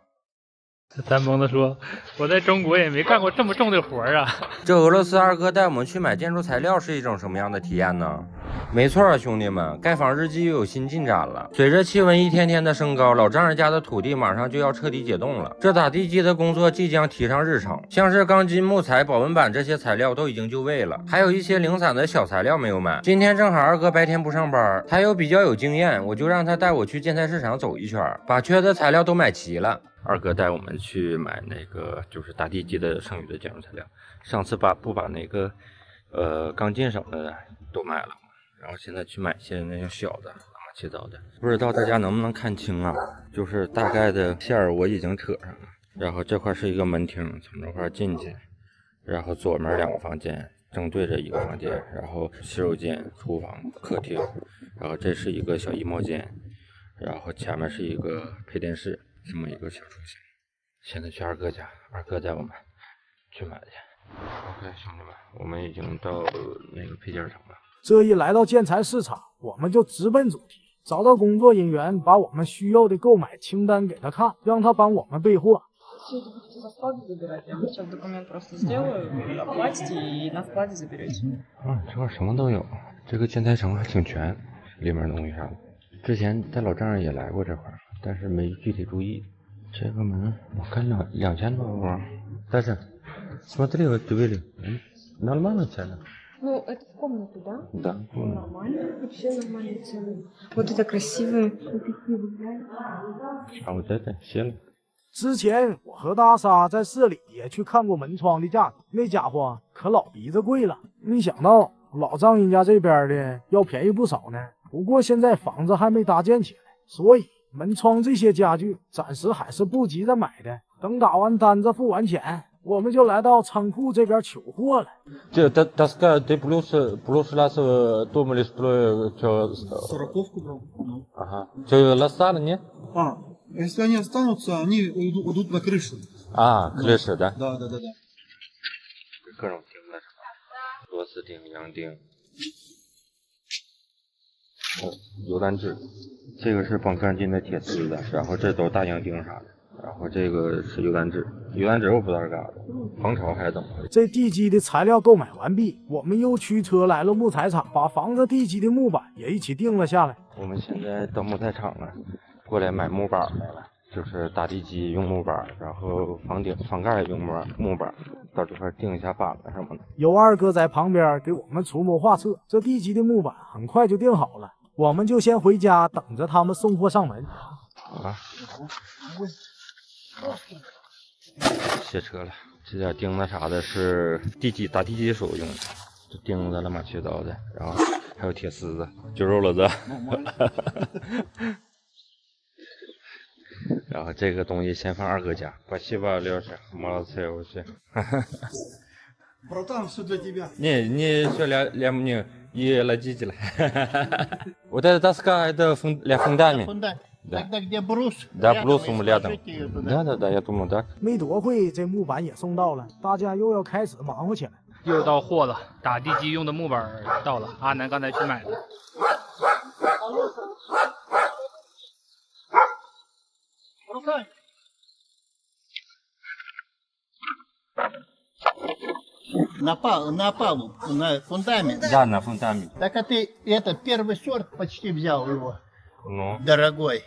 咱蒙子说：“我在中国也没干过这么重的活啊。”这俄罗斯二哥带我们去买建筑材料是一种什么样的体验呢？没错，兄弟们，盖房日记又有新进展了。随着气温一天天的升高，老丈人家的土地马上就要彻底解冻了。这打地基的工作即将提上日程，像是钢筋、木材、保温板这些材料都已经就位了，还有一些零散的小材料没有买。今天正好二哥白天不上班，他又比较有经验，我就让他带我去建材市场走一圈，把缺的材料都买齐了。二哥带我们去买那个就是打地基的剩余的建筑材料，上次把那个钢筋什么的都买了，然后现在去买一些那种小的乱七八糟的，不知道大家能不能看清啊？就是大概的线儿我已经扯上了，然后这块是一个门厅，从这块进去，然后左面2个房间正对着一个房间，然后洗手间、厨房、客厅，然后这是一个小衣帽间，然后前面是一个配电室。这么一个小出行，现在去二哥家，二哥带我们去买去。OK， 兄弟们，我们已经到那个配件厂了。这一来到建材市场，我们就直奔主题，找到工作人员，把我们需要的购买清单给他看，让他帮我们备货。 Все это будете на складе забирать. Я вам сейчас документ просто сделаю, оплатите и на складе заберете. 这块什么都有，这个建材城还挺全，里面东西啥的。之前在老丈人也来过这块，但是没具体注意。这个门我看2000多块。但是，смотри, вот двери, нормально цена? Ну, это в комнату, да? Да. Нормально, вообще нормальные цены. Вот это красивое. А вот это сели. 之前我和大沙在市里也去看过门窗的价格，那家伙可老鼻子贵了。没想到老丈人家这边的要便宜不少呢。不过现在房子还没搭建起来，所以门窗这些家具暂时还是不急着买的。等打完单子付完钱，我们就来到仓库这边取货了。这доска ты плюс раз думали, что Сороковку брал. ага. Что лосар, нет? Если они останутся, они уйдут на крышу. Крыша, да? Да. 各种钉子，螺丝钉、洋钉，油单制，这个是绑钢筋的铁丝的，然后这都大洋钉啥的，然后这个是油单制，油单制我不知道是干啥的，防潮还是怎么回事？这地基的材料购买完毕，我们又驱车来了木材厂，把房子地基的木板也一起定了下来。我们现在到木材厂了。 过来买木板来了，就是打地基用木板，然后房顶、房盖也用木板，到这块钉一下板子什么的。有二哥在旁边给我们出谋划策，这地基的木板很快就钉好了，我们就先回家等着他们送货上门。卸车了，这点钉子啥的是打地基时候用的，这钉子乱七八糟的，然后还有铁丝子、揪肉了子。然后这个东西先放二哥家，спасибо, Леша, молодцы вообще. Братан, все для тебя. Не все для меня и родителей. Вот эта доска это для фундамента. Да. Тогда где брус? Да, брус мы рядом. Да, я думаю, да. 没多会，这木板也送到了，大家又要开始忙活起来。又到货了，打地基用的木板到了，阿南刚才去买的。 На палубу, на фундамент. Да, на фундамент. Так а ты этот первый сорт почти взял его. Ну. Дорогой.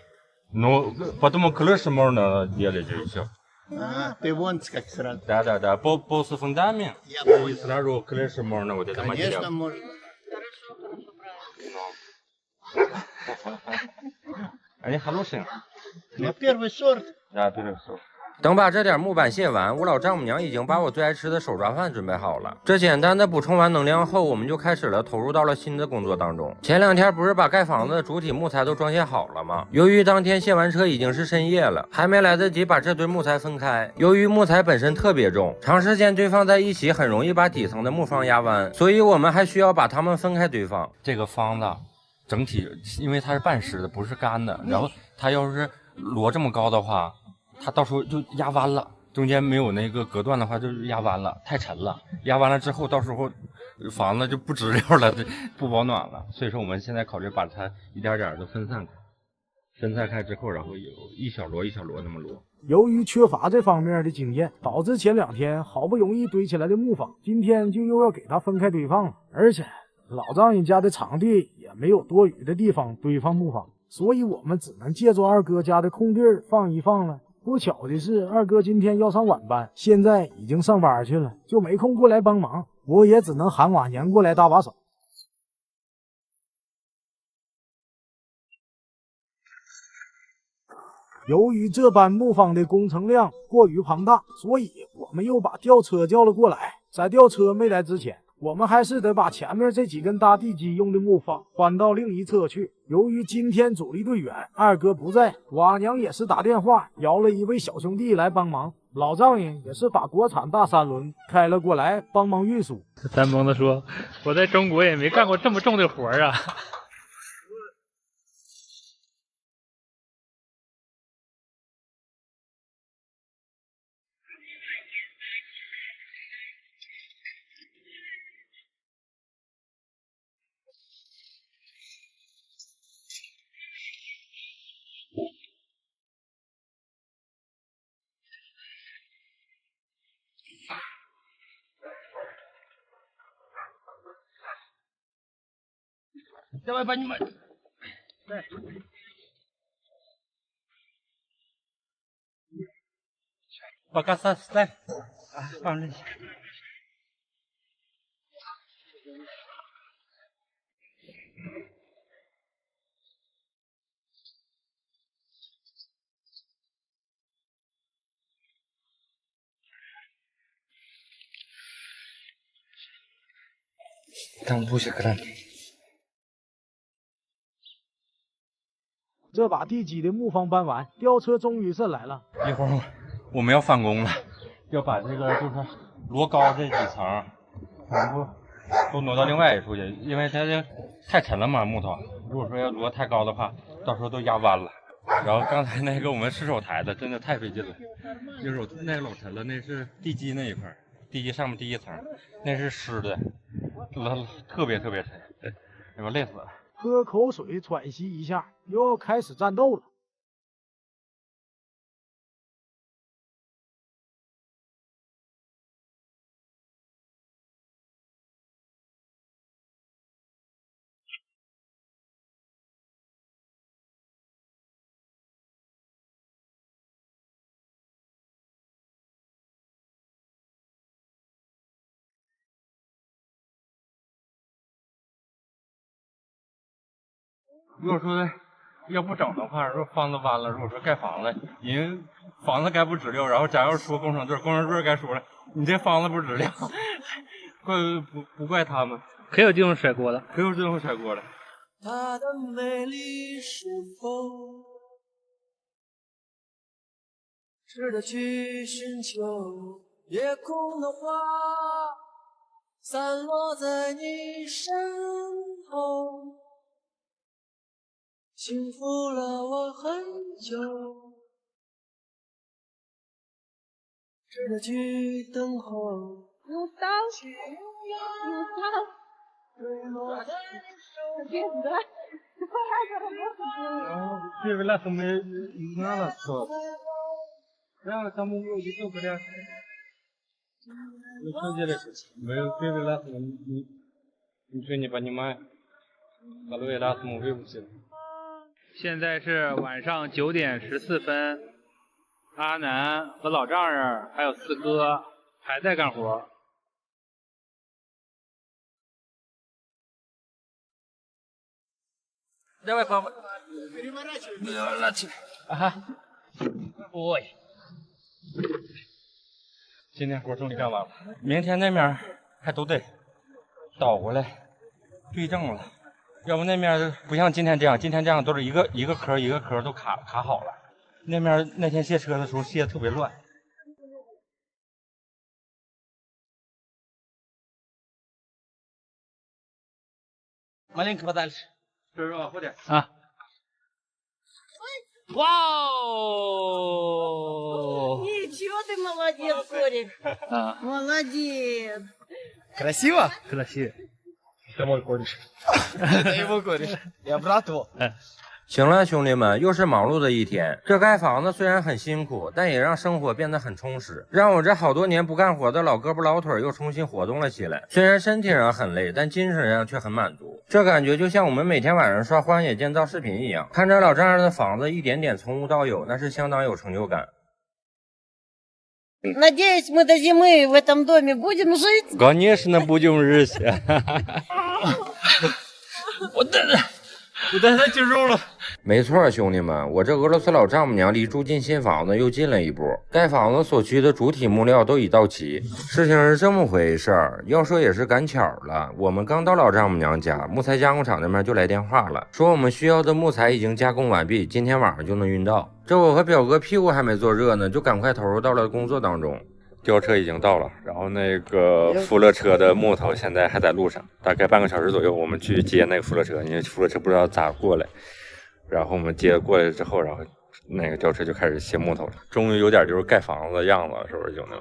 Ну, потому крышу можно делать и все. Ты вон как сразу. Да. После фундамент и сразу крышу можно вот это материал. Конечно, можно. Они хорошие. На первый сорт. Да, первый сорт. 等把这点木板卸完，我老丈母娘已经把我最爱吃的手抓饭准备好了。这简单的补充完能量后，我们就开始了投入到了新的工作当中。前2天不是把盖房子的主体木材都装卸好了吗？由于当天卸完车已经是深夜了，还没来得及把这堆木材分开。由于木材本身特别重，长时间堆放在一起很容易把底层的木方压弯，所以我们还需要把它们分开堆放。这个方子整体因为它是半湿的，不是干的，然后它要是摞这么高的话。 它到时候就压弯了，中间没有那个隔断的话，就压弯了，太沉了。压弯了之后，到时候房子就不直溜了，不保暖了。所以说，我们现在考虑把它一点点的分散开，分散开之后，然后有一小摞一小摞那么摞。由于缺乏这方面的经验，导致前2天好不容易堆起来的木房，今天就又要给它分开堆放了。而且老丈人家的场地也没有多余的地方堆放木房，所以我们只能借助二哥家的空地放一放了。 不巧的是，二哥今天要上晚班，现在已经上班去了，就没空过来帮忙。我也只能喊瓦娘过来搭把手。由于这班木方的工程量过于庞大，所以我们又把吊车叫了过来。在吊车没来之前，我们还是得把前面这几根搭地基用的木方搬到另一侧去。由于今天主力队员二哥不在，瓦娘也是打电话邀了一位小兄弟来帮忙。老丈人也是把国产大3轮开了过来帮忙运输。三蹦子说：“我在中国也没干过这么重的活啊。” Давай поднимай. Пока ставь. 放这些。Там бусик кран。这把地基的木方搬完，吊车终于是来了。一会儿我们要翻工了，要把这个就是摞高这几层全部都挪到另外一处去，因为它这太沉了嘛，木头。如果说要摞太高的话，到时候都压弯了。然后刚才那个我们失手抬的真的太费劲了，就是那个老沉了，那是地基那一块，地基上面第一层，那是湿的，特别沉，哎呦累死了。喝口水喘息一下，又要开始战斗了。如果说要不整的话，如果房子完了，如果说盖房子，人房子盖不直溜，然后咱要是说工程队该说了，你这房子不直溜，不怪他们，可有地方甩锅了，可有地方甩锅了。它的美丽是否值得去寻求？夜空的花散落在你身后，幸福了我很久，值得去等候。Устал? Первый раз мы знала, что прямо тому видео говорят, ну что делать? Мы первый раз ничего не понимаем, второй раз мы выучили. 现在是晚上9点14分，阿南和老丈人还有四哥还在干活。Давай, папа. Ага. Ой. 今天活终于干完了，明天那面还都得倒过来对正了，要不那面不像今天这样，今天这样都是一个壳都卡好了。那面那天卸车的时候卸的特别乱。Маленько подальше. 是吧？快点啊！哇哦！Ничего ты молодец, Корик. Молодец. Красиво? Красиво. Это мой кореш. Это его кореш. Я брат его. 行了，兄弟们，又是忙碌的一天。这盖房子虽然很辛苦，但也让生活变得很充实，让我这好多年不干活的老胳膊老腿又重新活动了起来。虽然身体上很累，但精神上却很满足。这感觉就像我们每天晚上刷荒野建造视频一样，看着老丈人的房子一点点从无到有，那是相当有成就感。Надеюсь, мы до зимы в этом доме будем жить. Конечно, будем жить. 我太接受了。没错，兄弟们，我这俄罗斯老丈母娘离住进新房子又近了一步。盖房子所需的主体木料都已到齐。事情是这么回事儿，要说也是赶巧了。我们刚到老丈母娘家，木材加工厂那边就来电话了，说我们需要的木材已经加工完毕，今天晚上就能运到。这我和表哥屁股还没坐热呢，就赶快投入到了工作当中。吊车已经到了，然后那个扶勒车的木头现在还在路上，大概半个小时左右，我们去接那个扶勒车，因为扶勒车不知道咋过来。然后我们接过来之后，然后那个吊车就开始卸木头了，终于有点就是盖房子的样子了，是不是兄弟们？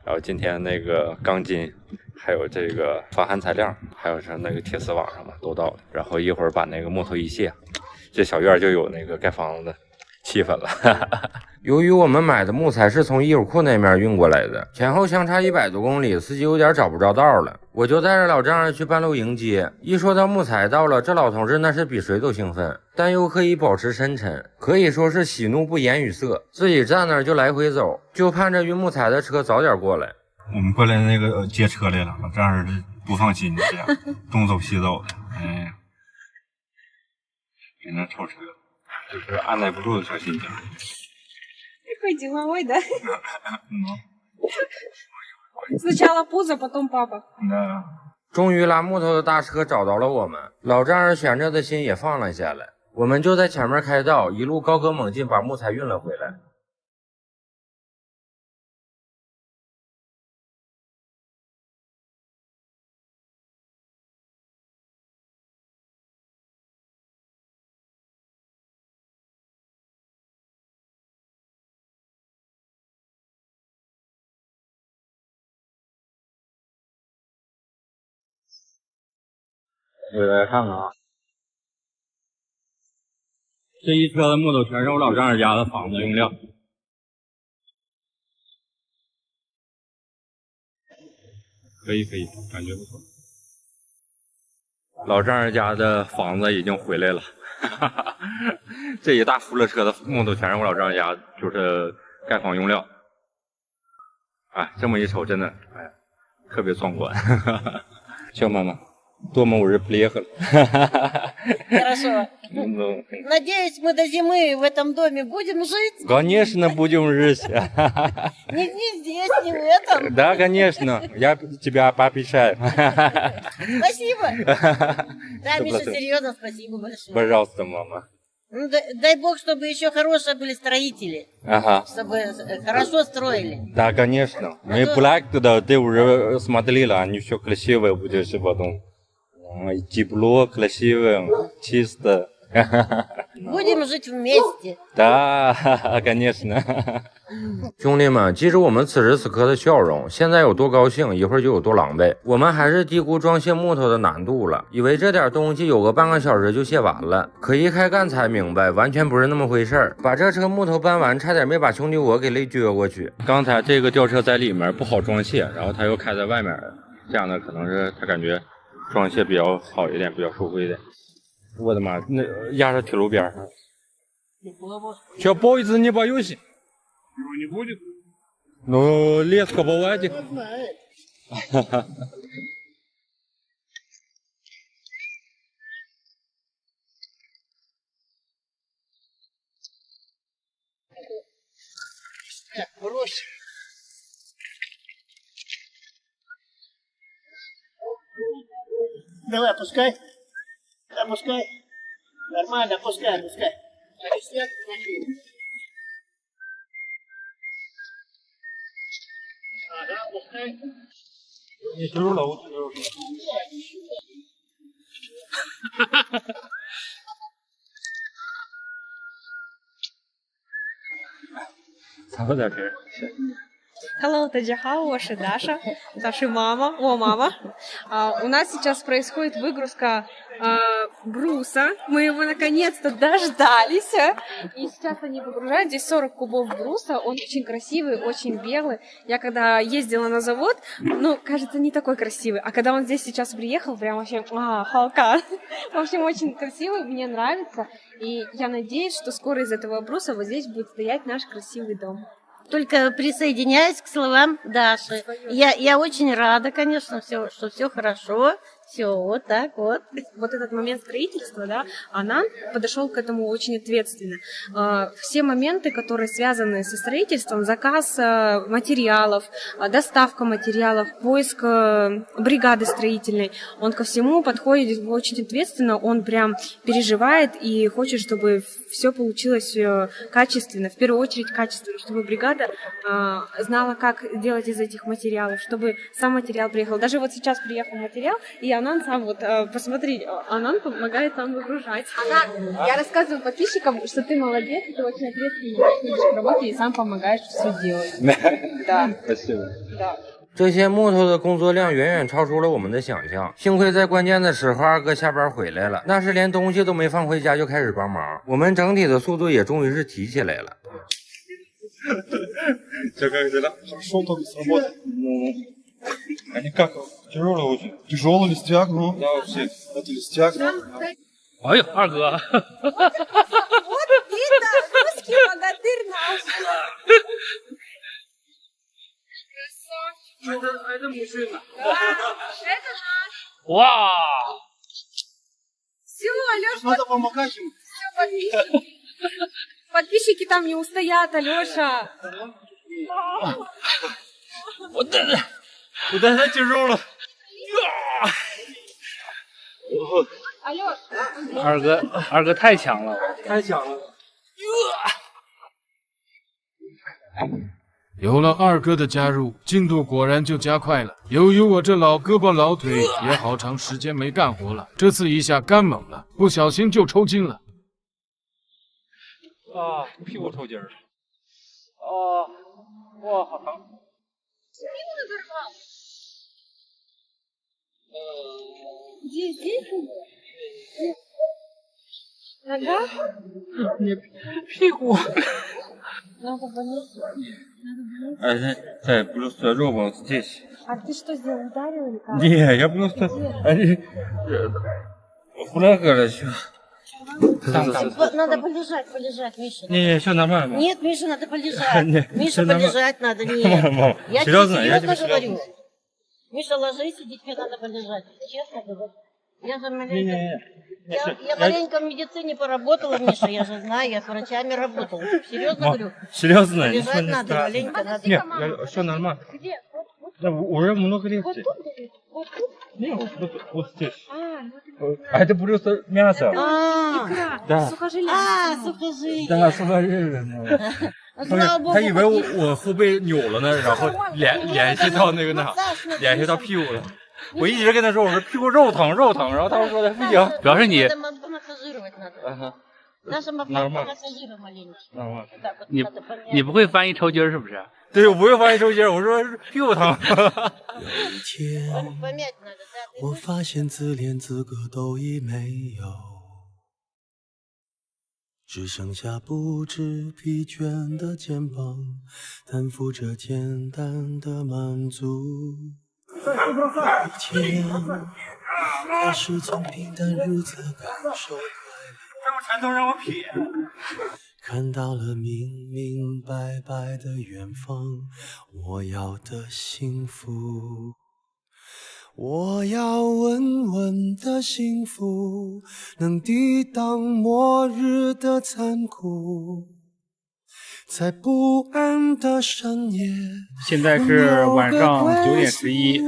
然后今天那个钢筋，还有这个防寒材料，还有是那个铁丝网什么都到了。然后一会儿把那个木头一卸，这小院就有那个盖房子的气愤了。由于我们买的木材是从一手库那面运过来的，前后相差100多公里，司机有点找不着道了。我就带着老丈人去半路迎接。一说到木材到了，这老同志那是比谁都兴奋，但又可以保持深沉，可以说是喜怒不言于色。自己站那儿就来回走，就盼着运木材的车早点过来。我们过来那个接车来了，老丈人不放心，这样东走西走的，哎呀，只能凑车，就是按耐不住的小心情。Какой деловой, да? Сначала пузо, потом папа. 终于拉木头的大车找到了我们，老丈人悬着的心也放了下来。我们就在前面开道，一路高歌猛进把木材运了回来。我来看看啊，这一车的木头全是我老丈人家的房子用料。可以，感觉不错。老丈人家的房子已经回来了，这一大福勒车的木头全是我老丈人家就是盖房用料。哎，这么一瞅，真的哎，特别壮观。小妈妈。Дома уже приехали. Хорошо. Надеюсь, мы до зимы в этом доме будем жить. Конечно, будем жить. Не здесь, не в этом. Да, конечно. Я тебя пообещаю. Спасибо. Да, Миша, серьезно, спасибо большое. Пожалуйста, мама. Ну, дай бог, чтобы еще хорошие были строители. Ага. Чтобы хорошо строили. Да, конечно. Мы плак туда, ты уже смотрела, они все красивые будешь потом. Тепло, красиво, чисто. Будем жить вместе. Да, конечно. 兄弟们，记住我们此时此刻的笑容，现在有多高兴，一会儿就有多狼狈。我们还是低估装卸木头的难度了，以为这点东西有个半个小时就卸完了，可一开干才明白，完全不是那么回事儿。把这车木头搬完，差点没把兄弟我给累撅过去。刚才这个吊车在里面不好装卸，然后他又开在外面，这样的可能是他感觉装卸比较好一点，比较受惠一点。我的妈，那压着铁路边上。Че, поезд не боюсь? Не будет. Ну, леска бывает. Брось. Давай, опускай. Опускай. Нормально, опускай. Ага, опускай. Не тяжело, вот. 咋不在这儿Hello, 大家好, 我是Даша, Даша мама, мама. У нас сейчас происходит выгрузка бруса. Мы его наконец-то дождались. И сейчас они выгружают. Здесь 40 кубов бруса. Он очень красивый, очень белый. Я когда ездила на завод, ну, кажется, не такой красивый. А когда он здесь сейчас приехал, прям вообще, халка. В общем, очень красивый, мне нравится. И я надеюсь, что скоро из этого бруса вот здесь будет стоять наш красивый дом. Только присоединяюсь к словам Даши. Я очень рада, конечно, что все хорошо. Все, вот так вот. Вот этот момент строительства, да, Анан подошел к этому очень ответственно. Все моменты, которые связаны со строительством, заказ материалов, доставка материалов, поиск бригады строительной, он ко всему подходит очень ответственно, он прям переживает и хочет, чтобы все получилось качественно, в первую очередь качественно, чтобы бригада знала, как делать из этих материалов, чтобы сам материал приехал. Даже вот сейчас приехал материал, и Анан сам, вот, посмотри, Анан помогает нам выгружать. Анан, я рассказываю подписчикам, что ты молодец, ты очень ответственный, ходишь к работе и сам помогаешь все делать. Да. Спасибо. Да. 这些木头的工作量远远超出了我们的想象。幸亏在关键的时候，二哥下班回来了，那是连东西都没放回家就开始帮忙，我们整体的速度也终于是提起来了。这个对了，手都сработал. Они как? Тяжелый очень. Тяжелый листяк, ну? Да, вообще. Это листяк. 哎呦，二哥！ Вот это русский богатырь наш. Это мужчина. Это наш. 哇！ Все, Алёша. Надо помогать ему. Все, подписчики. Подписчики там не устоят, Алёша. Вот это тяжело. 二哥太强了，太强了。有了二哥的加入，进度果然就加快了。由于我这老胳膊老腿也好长时间没干活了，这次一下干猛了，不小心就抽筋了。啊，屁股抽筋了。哦，哇，好疼。Здесь? Нога? Нет, 屁股。 Надо болеть. Это просто робот здесь. А ты что сделал, ударил или как? Не, я просто... Флага все. Надо полежать, Миша. Не, все нормально. Нет, Миша, надо полежать. Нет, Миша, всё полежать надо. Нет. Мама, Я серьезно? тебе Я тебе серьезно серьезно. говорю. Миша, ложись, и тебе надо полежать. Честно говорю. Я же маленько... Не-не-не. Я маленько в медицине поработала, Миша, я же знаю, я с врачами работала. Серьезно говорю. Серьезно? Полежать надо, маленько надо. Нет, все нормально. Где? Да, уже много легче. Вот тут, вот тут? Не, вот здесь. Ну А это просто мясо. икра. Да. Сухожилие. Сухожилие. Да, сухожилие. 他以为我后背扭了呢，然后联系到那个联系到屁股了。我一直跟他说，我说屁股肉疼，然后他说的不行，主要是你。 你不会翻译抽筋是不是？对，我不会翻译抽筋，我说屁股疼。有一天，我发现自怜资格都已没有，只剩下不知疲倦的肩膀，担负着简单的满足。一切开始从平淡日子感受快乐。 这不全都让我撇。看到了明明白白的远方，我要的幸福，我要稳稳的幸福，能抵挡末日的残酷，在不安的深夜。现在是晚上9点11，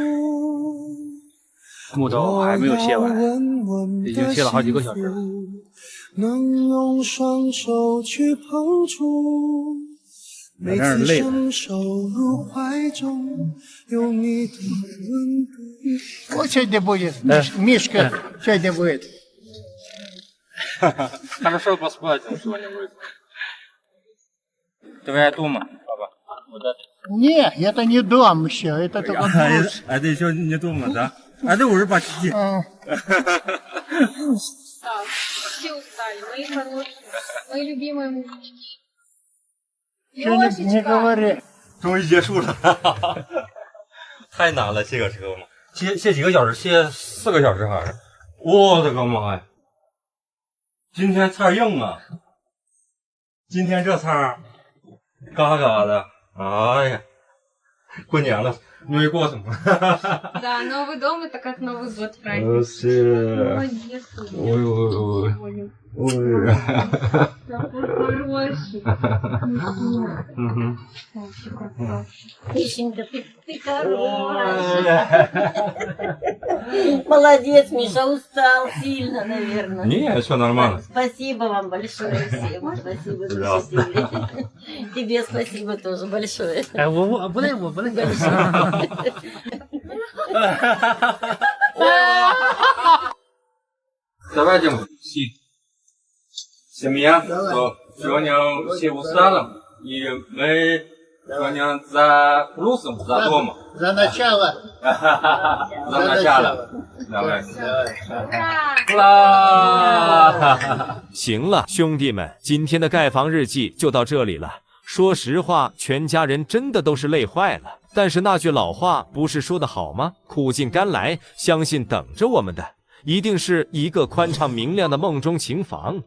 木头还没有卸完，已经卸了好几个小时了。 能用双手去碰触，每次伸手入怀中，有你的温度。Вот сегодня будет, Мишка, сегодня будет. Хорошо посплатил что-нибудь. Твоя дома, папа. Вот это. Не, это не дом еще, это только брус. Это еще не дома, да? А ты уже почти. Все устали, мои хорошие, мои любимые мужчики. Не говори. 终于结束了，太难了，卸个车嘛，卸几个小时？卸4个小时好像是。我的个妈呀！今天菜硬啊！今天这菜嘎嘎的，哎呀，过年了，没过什么。Да, Новый дом это как Новый год праздник. Молодец. Ой. Такой хороший. Мишенька, ты хороший. Молодец, Миша, устал сильно, наверное. Не, все нормально. Спасибо вам большое всем. Спасибо, что пришли. Тебе спасибо тоже большое. Давайте семья, что сегодня все устали, и мы Сегодня за плюсом, за домом. За начало. За начало. Давай. 行了，兄弟们，今天的盖房日记就到这里了。说实话，全家人真的都是累坏了。但是那句老话不是说的好吗？苦尽甘来，相信等着我们的一定是一个宽敞明亮的梦中情房。